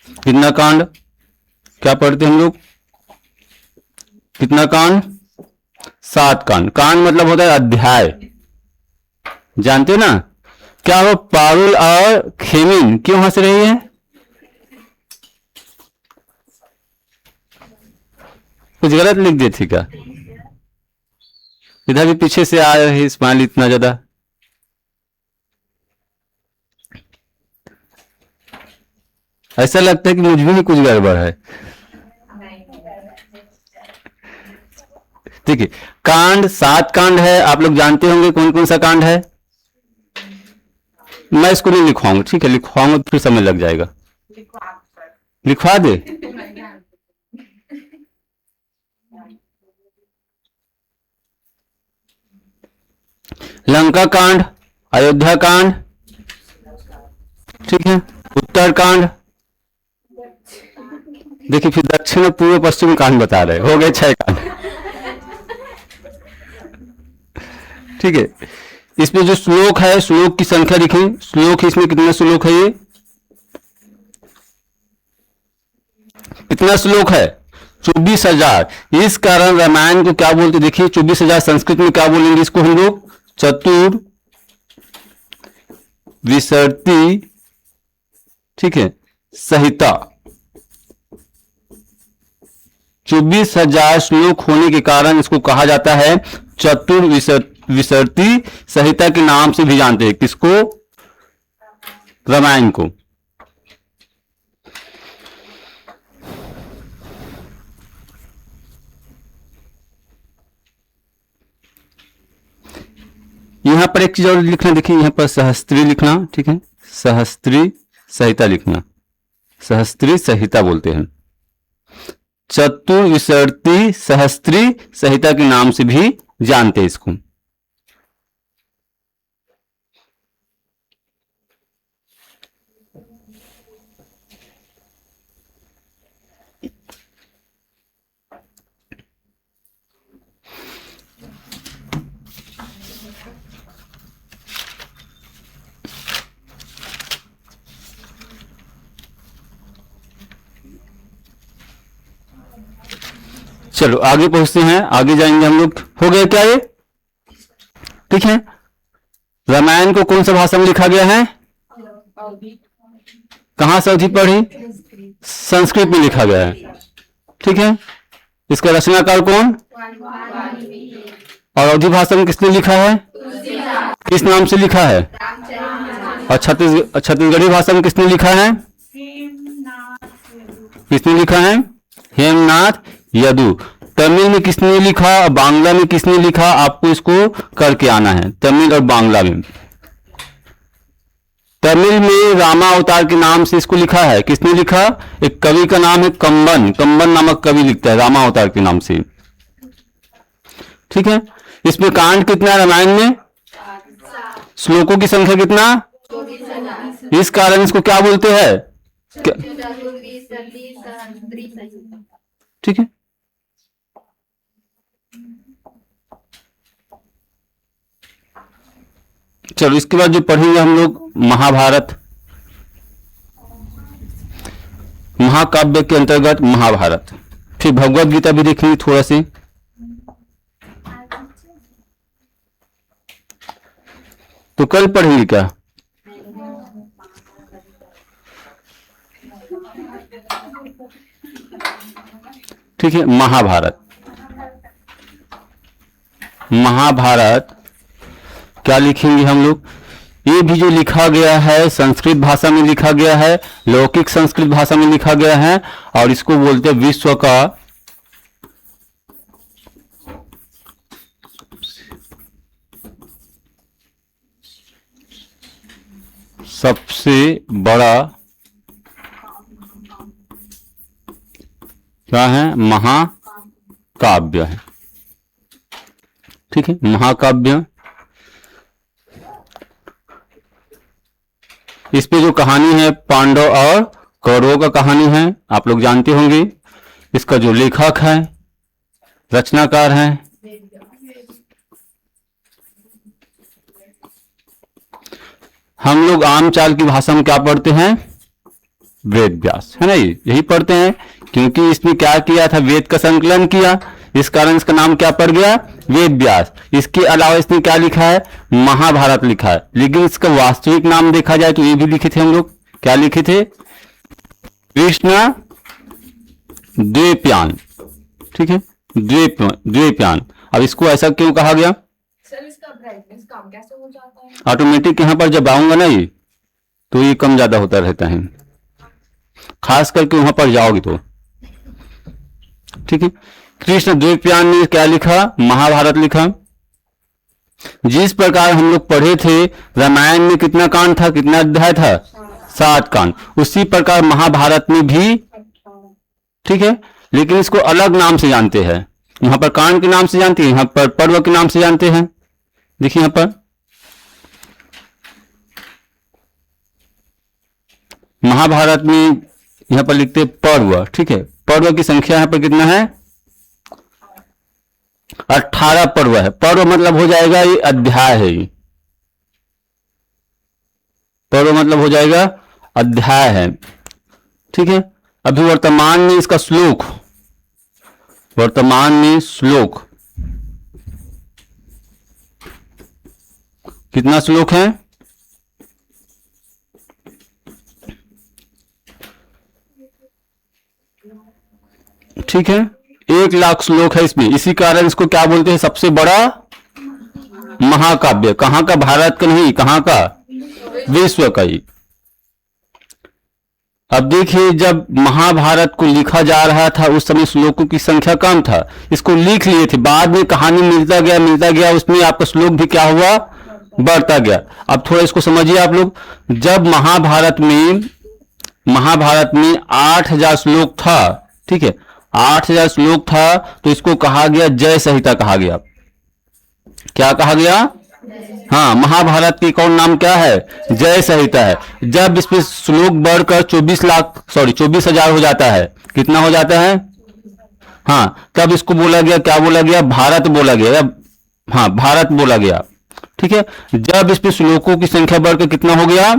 कितना कांड, क्या पढ़ते हैं हम लोग, कितना कांड, 7 कांड। कांड मतलब होता है अध्याय, जानते हो ना। क्या वो पारुल और खेमिन क्यों हंस रही है, कुछ गलत लिख दी थी क्या, इधर भी पीछे से आ रही स्माइल इतना ज्यादा, ऐसा लगता है कि मुझ में ही कुछ गड़बड़ है। देखिए कांड 7 कांड है, आप लोग जानते होंगे कौन कौन सा कांड है, मैं इसको नहीं लिखवाऊंगा, ठीक है, लिखवाऊंगा फिर समय लग जाएगा, लिखवा दे। लंका कांड, अयोध्या कांड, ठीक है, उत्तर कांड, देखिए फिर दक्षिण पूर्व पश्चिम कांड बता रहे, हो गए 6 कांड, ठीक है। इसमें जो श्लोक है, श्लोक की संख्या लिखें, श्लोक इसमें कितने श्लोक है, ये कितना श्लोक है, 24,000। इस कारण रामायण को क्या बोलते, देखिए 24,000 संस्कृत में क्या बोलेंगे इसको हम लोग, विसरती, ठीक है, संहिता। 24,000 श्लोक होने के कारण इसको कहा जाता है चतुर विसरती संहिता के नाम से भी जानते हैं। किसको? रामायण को। यहां पर एक चीज और लिखना, देखिए यहां पर सहस्त्री लिखना, ठीक है, सहस्त्री संहिता लिखना, सहस्त्री संहिता बोलते हैं। चतुर विसरती सहस्त्री संहिता के नाम से भी जानते हैं इसको। चलो आगे पहुंचते हैं, आगे जाएंगे हम लोग। हो गया क्या ये? ठीक है। रामायण को कौन सा भाषा में लिखा गया है? कहां से अवधि पढ़ी? संस्कृत में लिखा गया है, ठीक है। इसका रचनाकार कौन? और अवधि भाषा में किसने लिखा है? किस नाम से लिखा है? और छत्तीसगढ़ी भाषा में किसने लिखा है? किसने लिखा है? हेमनाथ यदु। तमिल में किसने लिखा, बांग्ला में किसने लिखा? आपको इसको करके आना है, तमिल और बांग्ला में। तमिल में रामा अवतार के नाम से इसको लिखा है। किसने लिखा? एक कवि का नाम है कंबन, कंबन नामक कवि लिखता है रामा अवतार के नाम से, ठीक है। इसमें कांड कितना है रामायण में? श्लोकों की संख्या कितना? इस कारण इसको क्या बोलते हैं? ठीक है। चलो इसके बाद जो पढ़ेंगे हम लोग महाभारत। महाकाव्य के अंतर्गत महाभारत, फिर भगवत गीता भी देखेंगे थोड़ा सी। तो कल पढ़ेंगे क्या? ठीक है। महाभारत, महाभारत क्या लिखेंगे हम लोग? ये भी जो लिखा गया है संस्कृत भाषा में लिखा गया है, लौकिक संस्कृत भाषा में लिखा गया है, और इसको बोलते हैं विश्व का सबसे बड़ा क्या है? महाकाव्य है, ठीक है। महाकाव्य, इस पे जो कहानी है पांडव और कौरवों का कहानी है, आप लोग जानते होंगे। इसका जो लेखक है, रचनाकार है, हम लोग आम चाल की भाषा में क्या पढ़ते हैं? वेद व्यास, है ना। यही पढ़ते हैं, क्योंकि इसने क्या किया था? वेद का संकलन किया, इस कारण इसका नाम क्या पड़ गया? वेद व्यास। इसके अलावा इसने क्या लिखा है? महाभारत लिखा है। लेकिन इसका वास्तविक नाम देखा जाए तो ये भी लिखे थे हम लोग। क्या लिखे थे? कृष्ण द्वैपायन, ठीक है, द्वैपायन। अब इसको ऐसा क्यों कहा गया? सर इसका ब्राइटनेस कम कैसे हो जाता है? ऑटोमेटिक यहां पर जब आऊंगा ना ये, तो ये कम ज्यादा होता रहता है, खास करके वहां पर जाओगे तो, ठीक है। कृष्ण द्वैपायन ने क्या लिखा? महाभारत लिखा। जिस प्रकार हम लोग पढ़े थे रामायण में कितना कांड था, कितना अध्याय था? 7 कांड। उसी प्रकार महाभारत में भी, ठीक है, लेकिन इसको अलग नाम से जानते हैं। यहां पर कांड के नाम से जानते हैं, यहां पर पर्व के नाम से जानते हैं। देखिए यहां पर महाभारत में यहां पर लिखते पर्व, ठीक है। पर्व की संख्या यहां पर कितना है? 18 पर्व है। पर्व मतलब हो जाएगा ये अध्याय है, ये पर्व मतलब हो जाएगा अध्याय है, ठीक है। अभी वर्तमान में इसका श्लोक, वर्तमान में श्लोक कितना श्लोक है? ठीक है, 1 लाख श्लोक है इसमें, इसी कारण इसको क्या बोलते हैं, सबसे बड़ा महाकाव्य। कहां का, भारत का नहीं, कहां का, विश्व का ही। अब देखिए, जब महाभारत को लिखा जा रहा था उस समय श्लोकों की संख्या कम था, इसको लिख लिए थे, बाद में कहानी मिलता गया, उसमें आपका श्लोक भी क्या हुआ, बढ़ता गया। अब थोड़ा इसको समझिए आप लोग। जब महाभारत में 8,000 श्लोक था, ठीक है, 8,000 श्लोक था, तो इसको कहा गया जय संहिता कहा गया। क्या कहा गया, हाँ, महाभारत की कौन नाम क्या है, जय संहिता है। जब इसमें श्लोक बढ़कर 24,000 हो जाता है, कितना हो जाता है, हाँ, तब इसको बोला गया, क्या बोला गया, भारत बोला गया, हाँ, भारत बोला गया। ठीक है, जब इसमें श्लोकों की संख्या बढ़कर कितना हो गया,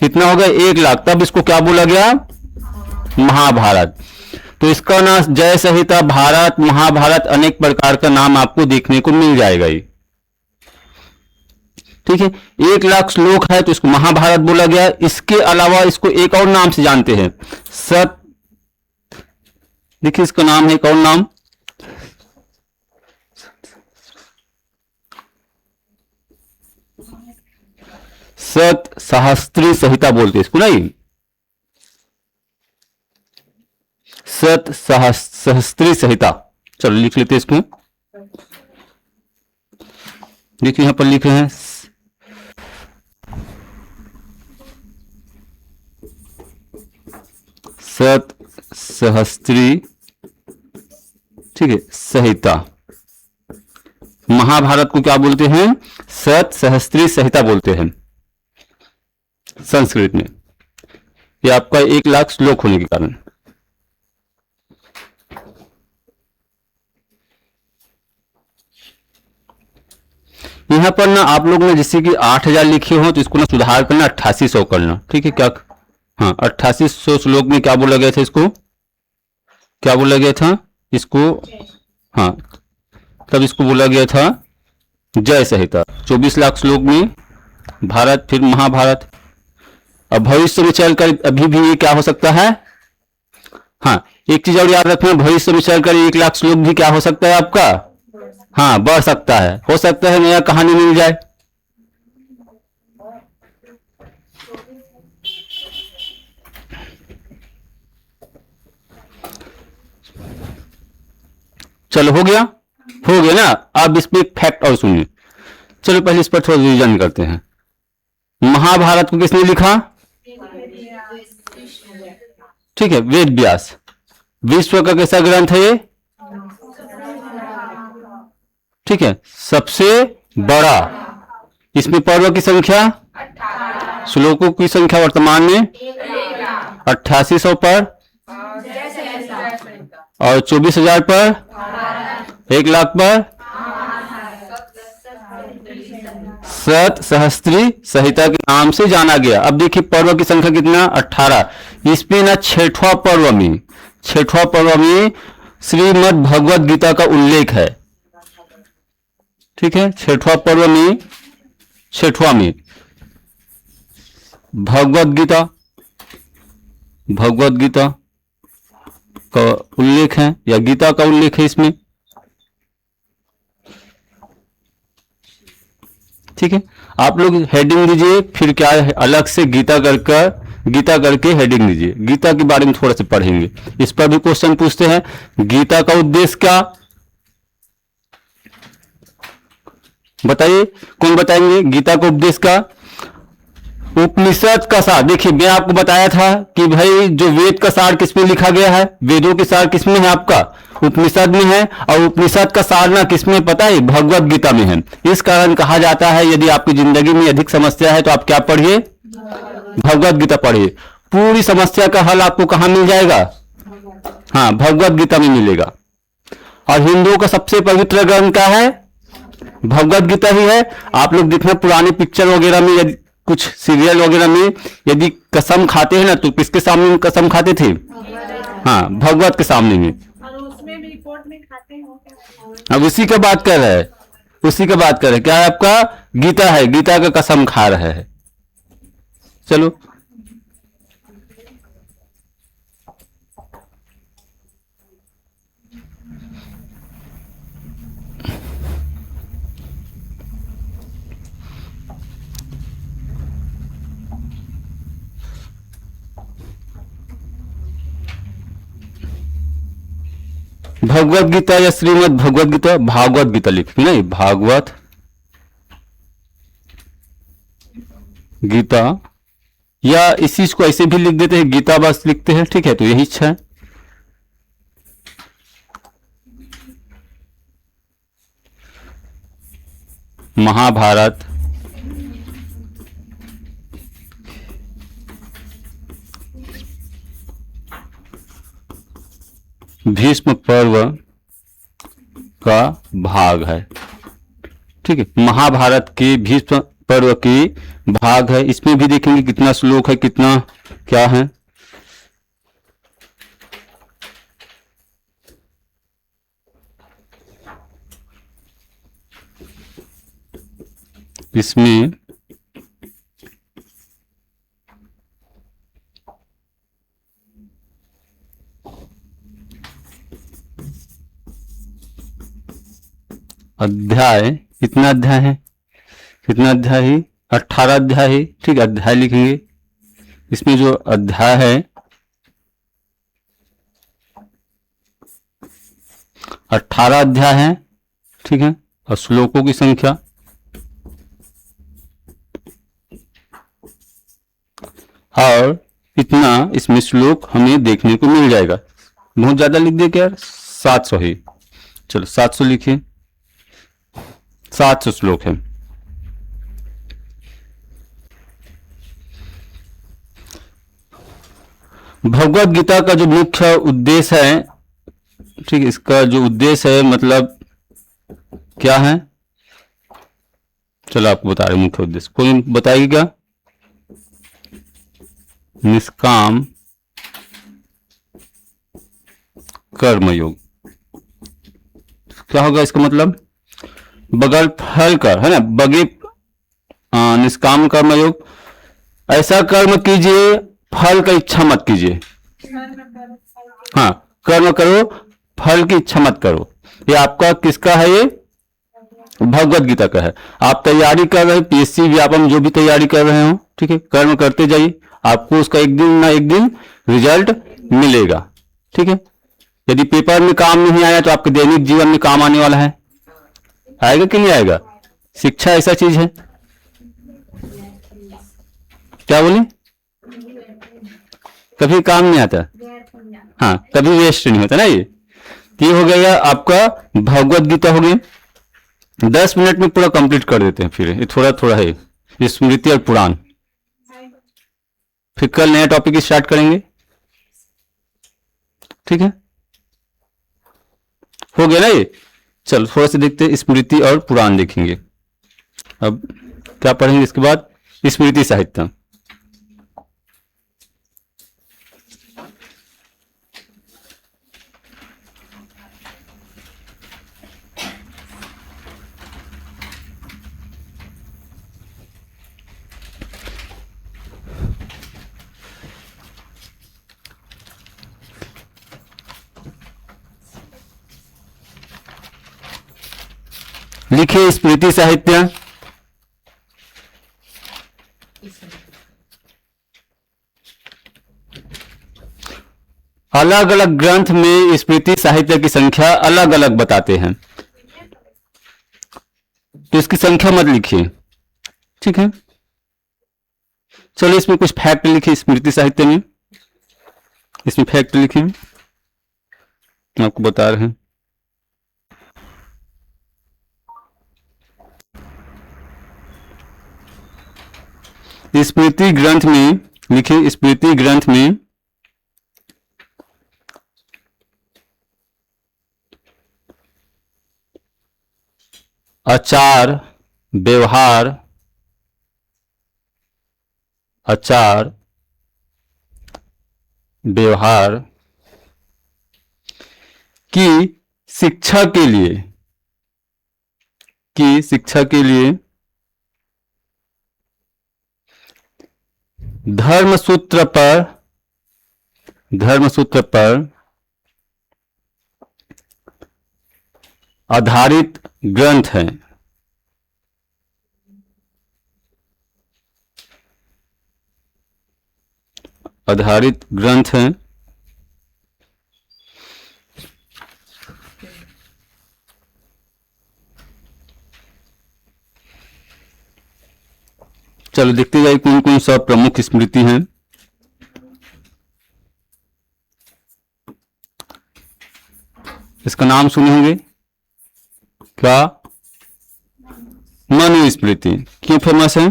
1 लाख, तब इसको क्या बोला गया, महाभारत। तो इसका नाम जय संहिता, भारत, महाभारत, अनेक प्रकार का नाम आपको देखने को मिल जाएगा ही। ठीक है, 1 लाख श्लोक है तो इसको महाभारत बोला गया। इसके अलावा इसको एक और नाम से जानते हैं, देखिए इसका नाम है, एक और नाम, सत सहस्त्री संहिता बोलते हैं इसको, नहीं, सत सहस्त्री संहिता। चलो लिख लेते हैं इसको। देखिए यहां पर लिख रहे हैं, सत सहस्त्री, ठीक है, संहिता। महाभारत को क्या बोलते हैं, सत सहस्त्री संहिता बोलते हैं संस्कृत में। ये आपका 1 लाख श्लोक होने के कारण। यहां पर ना आप लोग ने जैसे कि 8,000 लिखे हो तो इसको ना सुधार करना, 8800 करना। ठीक है, क्या, हाँ, 8800 श्लोक में क्या बोला गया था, इसको क्या बोला गया था, इसको, हाँ, तब इसको बोला गया था जय संहिता। 24 लाख श्लोक में भारत, फिर महाभारत। अब भविष्य में चलकर अभी भी ये क्या हो सकता है, हाँ, एक चीज और याद रखना, भविष्य में चलकर 1 लाख श्लोक भी क्या हो सकता है आपका, हाँ, बढ़ सकता है, हो सकता है नया कहानी मिल जाए। चलो हो गया ना। अब इस पे फैक्ट और सुनिए। चलो पहले इस पर थोड़ा रिवीजन करते हैं। महाभारत को किसने लिखा, ठीक है, वेद व्यास। विश्व का कैसा ग्रंथ है ये, ठीक है, सबसे बड़ा। इसमें पर्व की संख्या, श्लोकों की संख्या वर्तमान में 8800 पर, और 24,000 पर, 1 लाख पर, सत सहस्त्री संहिता के नाम से जाना गया। अब देखिए पर्व की संख्या कितना, 18। इसमें ना 6वां पर्व में श्रीमद् भगवद गीता का उल्लेख है। ठीक है, 6वां पर्व में, 6वां में भगवद गीता का उल्लेख है, या गीता का उल्लेख है इसमें। ठीक है, आप लोग हेडिंग दीजिए, फिर क्या है, अलग से गीता करके हेडिंग दीजिए। गीता के बारे में थोड़ा सा पढ़ेंगे, इस पर भी क्वेश्चन पूछते हैं। गीता का उद्देश्य क्या, बताइए, कौन बताएंगे गीता का उद्देश्य का। उपनिषद का सार, देखिए मैं आपको बताया था कि भाई जो वेद का सार किसमें लिखा गया है, वेदों के सार किसमें है, आपका उपनिषद में है। और उपनिषद का सार ना किसमें पता है, भगवद गीता में है। इस कारण कहा जाता है यदि आपकी जिंदगी में अधिक समस्या है तो आप क्या पढ़िए, भगवद गीता पढ़िए। पूरी समस्या का हल आपको कहां मिल जाएगा, हाँ, भगवद गीता में मिलेगा। और हिंदुओं का सबसे पवित्र ग्रंथ क्या है, भगवद गीता ही है। आप लोग देखना पुराने पिक्चर वगैरह में, यदि कुछ सीरियल वगैरह में यदि कसम खाते हैं ना, तो किसके सामने कसम खाते थे, हाँ, भगवत के सामने में। और उसमें भी कोर्ट में खाते हो क्या? अब उसी का बात कर रहे हैं, क्या है आपका, गीता है, गीता का कसम खा रहे हैं। चलो भगवत गीता या श्रीमद् भगवत गीता, भागवत गीता लिखेंगे, नहीं भागवत गीता, या इस चीज को ऐसे भी लिख देते हैं, गीता बस लिखते हैं, ठीक है, तो यही अच्छा है। महाभारत, भीष्म पर्व का भाग है, ठीक है, महाभारत के भीष्म पर्व की भाग है। इसमें भी देखेंगे कितना श्लोक है, कितना क्या है। इसमें अध्याय, कितना अध्याय है, कितना अध्याय है, 18 अध्याय है, ठीक है, अध्याय लिखेंगे। इसमें जो अध्याय है 18 अध्याय है, ठीक है, और श्लोकों की संख्या और इतना इसमें श्लोक हमें देखने को मिल जाएगा। बहुत ज्यादा लिख दे क्या यार, 700 ही, चलो 700 लिखिए, 700 श्लोक है। भगवत गीता का जो मुख्य उद्देश्य है, ठीक है, इसका जो उद्देश्य है मतलब क्या है, चलो आपको बता रहे मुख्य उद्देश्य, कोई बताएगी क्या? निष्काम कर्मयोग। क्या होगा इसका मतलब? बगैर फल कर, है ना, निष्काम कर्मयोग, ऐसा कर्म कीजिए फल का इच्छा मत कीजिए। हाँ, कर्म करो फल की इच्छा मत करो। ये आपका किसका है? ये भगवत गीता का है। आप तैयारी कर रहे हैं, पीएससी व्यापम जो भी तैयारी कर रहे हो, ठीक है, कर्म करते जाइए, आपको उसका एक दिन ना एक दिन रिजल्ट मिलेगा, ठीक है। यदि पेपर में काम नहीं आया तो आपके दैनिक जीवन में काम आने वाला है। आएगा कि नहीं आएगा? शिक्षा ऐसा चीज है। क्या बोले? कभी काम नहीं आता, हाँ, कभी वेस्ट नहीं होता ना। ये हो गया आपका भगवत गीता हो गई। 10 मिनट में पूरा कंप्लीट कर देते हैं। फिर ये थोड़ा थोड़ा है स्मृति और पुराण। फिर कल नया टॉपिक स्टार्ट करेंगे, ठीक है, हो गया ना ये। चलो थोड़ा सा देखते हैं, स्मृति और पुराण देखेंगे। अब क्या पढ़ेंगे इसके बाद? स्मृति साहित्य। लिखिए स्मृति साहित्य। अलग अलग ग्रंथ में स्मृति साहित्य की संख्या अलग अलग बताते हैं, तो इसकी संख्या मत लिखिए, ठीक है। चलो इसमें कुछ फैक्ट लिखिए स्मृति साहित्य में। इसमें फैक्ट लिखिए, आपको बता रहे हैं। स्मृति ग्रंथ में लिखिए, स्मृति ग्रंथ में आचार व्यवहार, आचार व्यवहार की शिक्षा के लिए, की शिक्षा के लिए धर्मसूत्र पर आधारित ग्रंथ है। आधारित ग्रंथ है। चलो देखते जाइए कौन कौन सा प्रमुख स्मृति हैं। इसका नाम सुने होंगे क्या? मनुस्मृति। क्यों फेमस है?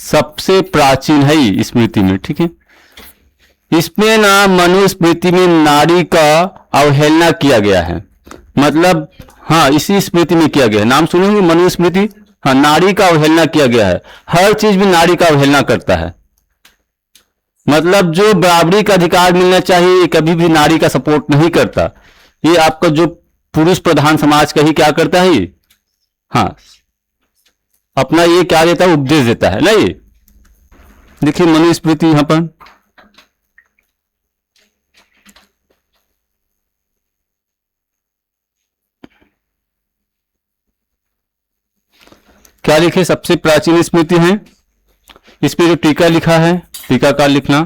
सबसे प्राचीन है ये स्मृति में, ठीक है। इसमें ना मनुस्मृति में नारी का अवहेलना किया गया है, मतलब हाँ इसी स्मृति में किया गया है। नाम सुनेंगे मनुस्मृति। हाँ, नारी का अवहेलना किया गया है, हर चीज में नारी का अवहेलना करता है। मतलब जो बराबरी का अधिकार मिलना चाहिए ये कभी भी नारी का सपोर्ट नहीं करता। ये आपका जो पुरुष प्रधान समाज का ही क्या करता है ये, हाँ अपना ये क्या देता है, उपदेश देता है ना। ये देखिए मनुस्मृति यहां पर क्या लिखे, सबसे प्राचीन स्मृति है। इसमें जो टीका लिखा है, टीकाकार लिखना।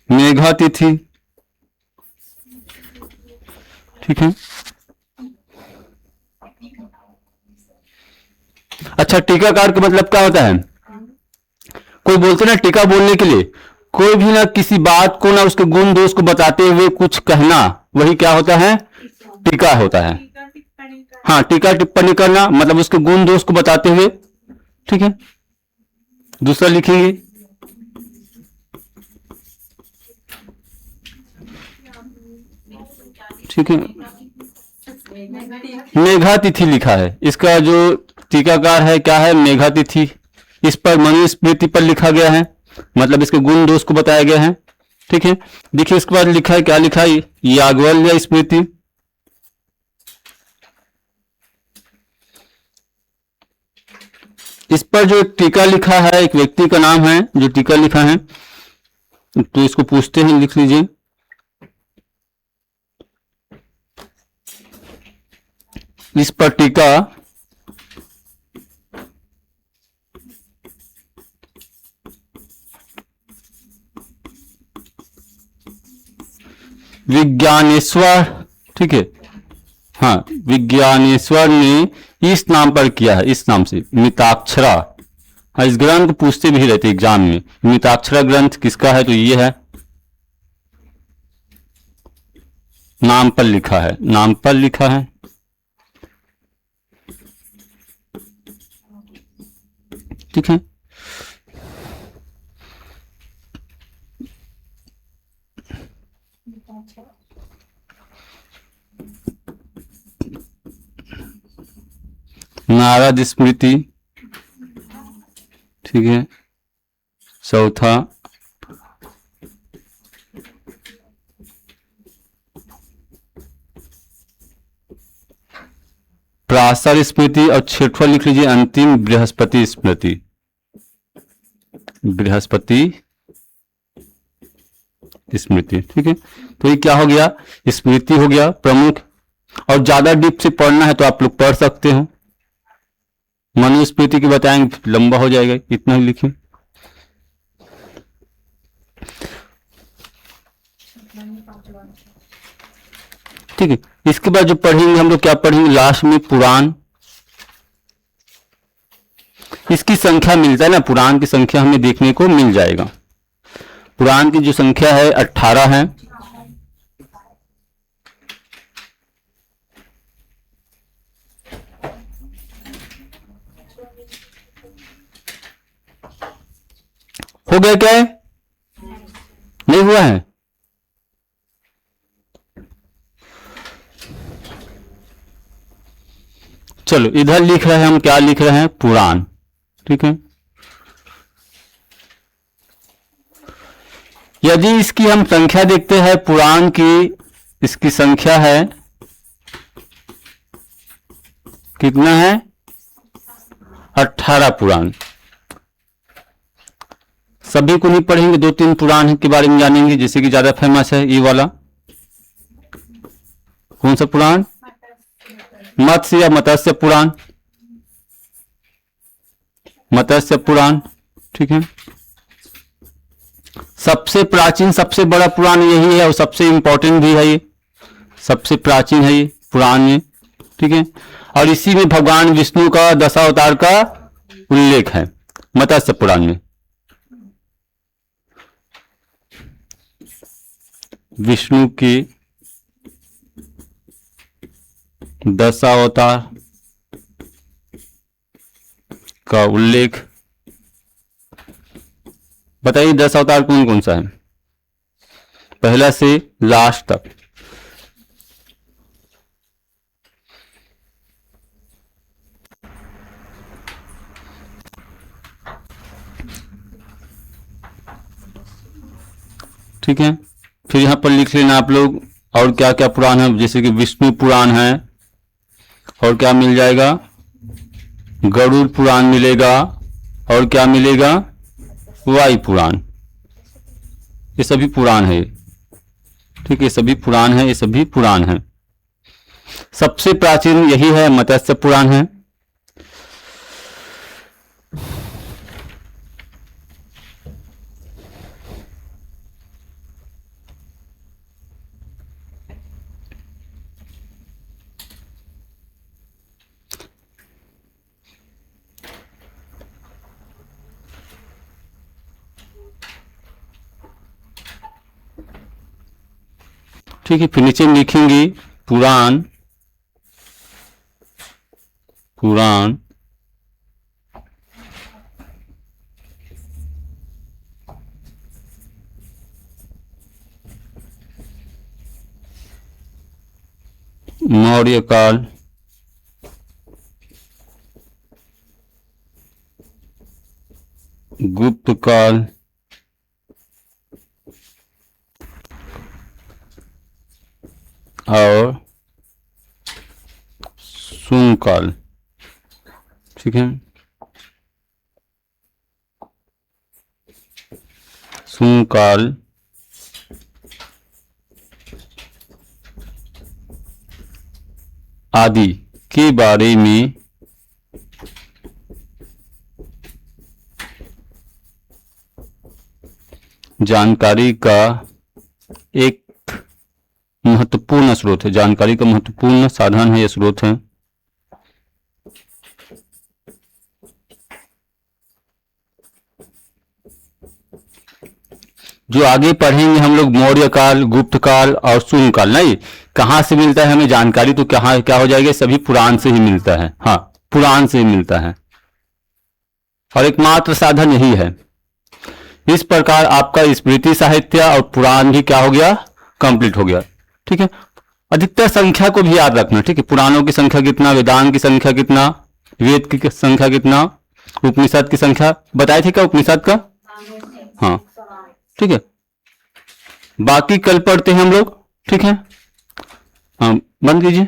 मेघा तिथि, ठीक है। अच्छा, टीकाकार का मतलब क्या होता है? कोई बोलते ना टीका बोलने के लिए, कोई भी ना किसी बात को ना उसके गुण दोष को बताते हुए कुछ कहना, वही क्या होता है? टीका होता है। हाँ, टीका टिप्पणी करना मतलब उसके गुण दोष को बताते हुए, ठीक है। दूसरा लिखेंगे ठीक है, मेघा तिथि लिखा है। इसका जो टीकाकार है क्या है? मेघा तिथि। इस पर मनुस्मृति पर लिखा गया है, मतलब इसके गुण दोष को बताया गया है, ठीक है। देखिए इसके बाद लिखा है, क्या लिखा है? याज्ञवल्क्य स्मृति। इस पर जो एक टीका लिखा है, एक व्यक्ति का नाम है जो टीका लिखा है, तो इसको पूछते हैं, लिख लीजिए। इस पर टीका विज्ञानेश्वर, ठीक है। हाँ, विज्ञानेश्वर ने इस नाम पर किया है, इस नाम से मिताक्षरा। हाँ, इस ग्रंथ को पूछते भी रहते एग्जाम में, मिताक्षरा ग्रंथ किसका है? तो ये है, नाम पर लिखा है, नाम पर लिखा है, ठीक है। नारद स्मृति, ठीक है। चौथा पराशर स्मृति, और छठवां लिख लीजिए अंतिम बृहस्पति स्मृति। बृहस्पति स्मृति, ठीक है। तो ये क्या हो गया? स्मृति हो गया प्रमुख। और ज्यादा डीप से पढ़ना है तो आप लोग पढ़ सकते हो, मनुस्मृति की बताएंगे, लंबा हो जाएगा, इतना ही लिखें। ठीक है। इसके बाद जो पढ़ेंगे हम लोग, क्या पढ़ेंगे लास्ट में? पुराण। इसकी संख्या मिलता है ना, पुराण की संख्या हमें देखने को मिल जाएगा। पुराण की जो संख्या है 18 है। हो गया क्या? नहीं हुआ है? चलो इधर लिख रहे हैं हम, क्या लिख रहे हैं? पुराण, ठीक है। यदि इसकी हम संख्या देखते हैं पुराण की, इसकी संख्या है कितना है? 18 पुराण। सभी को नहीं पढ़ेंगे, 2-3 पुराण के बारे में जानेंगे, जैसे कि ज्यादा फेमस है ये वाला। कौन सा पुराण? मत्स्य या मत्स्य पुराण, मत्स्य पुराण, ठीक है। सबसे प्राचीन सबसे बड़ा पुराण यही है और सबसे इंपॉर्टेंट भी है ये, सबसे प्राचीन है ये पुराण में, ठीक है। और इसी में भगवान विष्णु का दशावतार का उल्लेख है मत्स्य पुराण में। विष्णु के दशावतार का उल्लेख। बताइए 10 अवतार कौन कौन सा है, पहला से लास्ट तक। ठीक है, फिर यहां पर लिख लेना आप लोग और क्या क्या पुराण है, जैसे कि विष्णु पुराण है, और क्या मिल जाएगा, गरुड़ पुराण मिलेगा, और क्या मिलेगा, वायु पुराण। ये सभी पुराण है, ठीक है, ये सभी पुराण है, ये सभी पुराण है। सबसे प्राचीन यही है, मत्स्य पुराण है। ठीक है, फिर नीचे लिखेंगे पुराण, पुराण मौर्य काल, गुप्त काल, और सुंग काल। ठीक है, सुंग काल आदि के बारे में जानकारी का एक महत्वपूर्ण स्रोत है, जानकारी का महत्वपूर्ण साधन है, यह स्रोत है। जो आगे पढ़ेंगे हम लोग मौर्य काल, गुप्त काल और सुंग काल, नहीं कहां से मिलता है हमें जानकारी, तो क्या हो जाएगा, सभी पुराण से ही मिलता है। हाँ, पुराण से ही मिलता है और एकमात्र साधन यही है। इस प्रकार आपका स्मृति साहित्य और पुराण भी क्या हो गया, कंप्लीट हो गया। ठीक है, अधिकतर संख्या को भी याद रखना। ठीक है, पुराणों की संख्या कितना, वेदांत की संख्या कितना, वेद की संख्या कितना, उपनिषद की संख्या बताए थे क्या, उपनिषद का। हाँ ठीक है, बाकी कल पढ़ते हैं हम लोग। ठीक है, हाँ बंद कीजिए।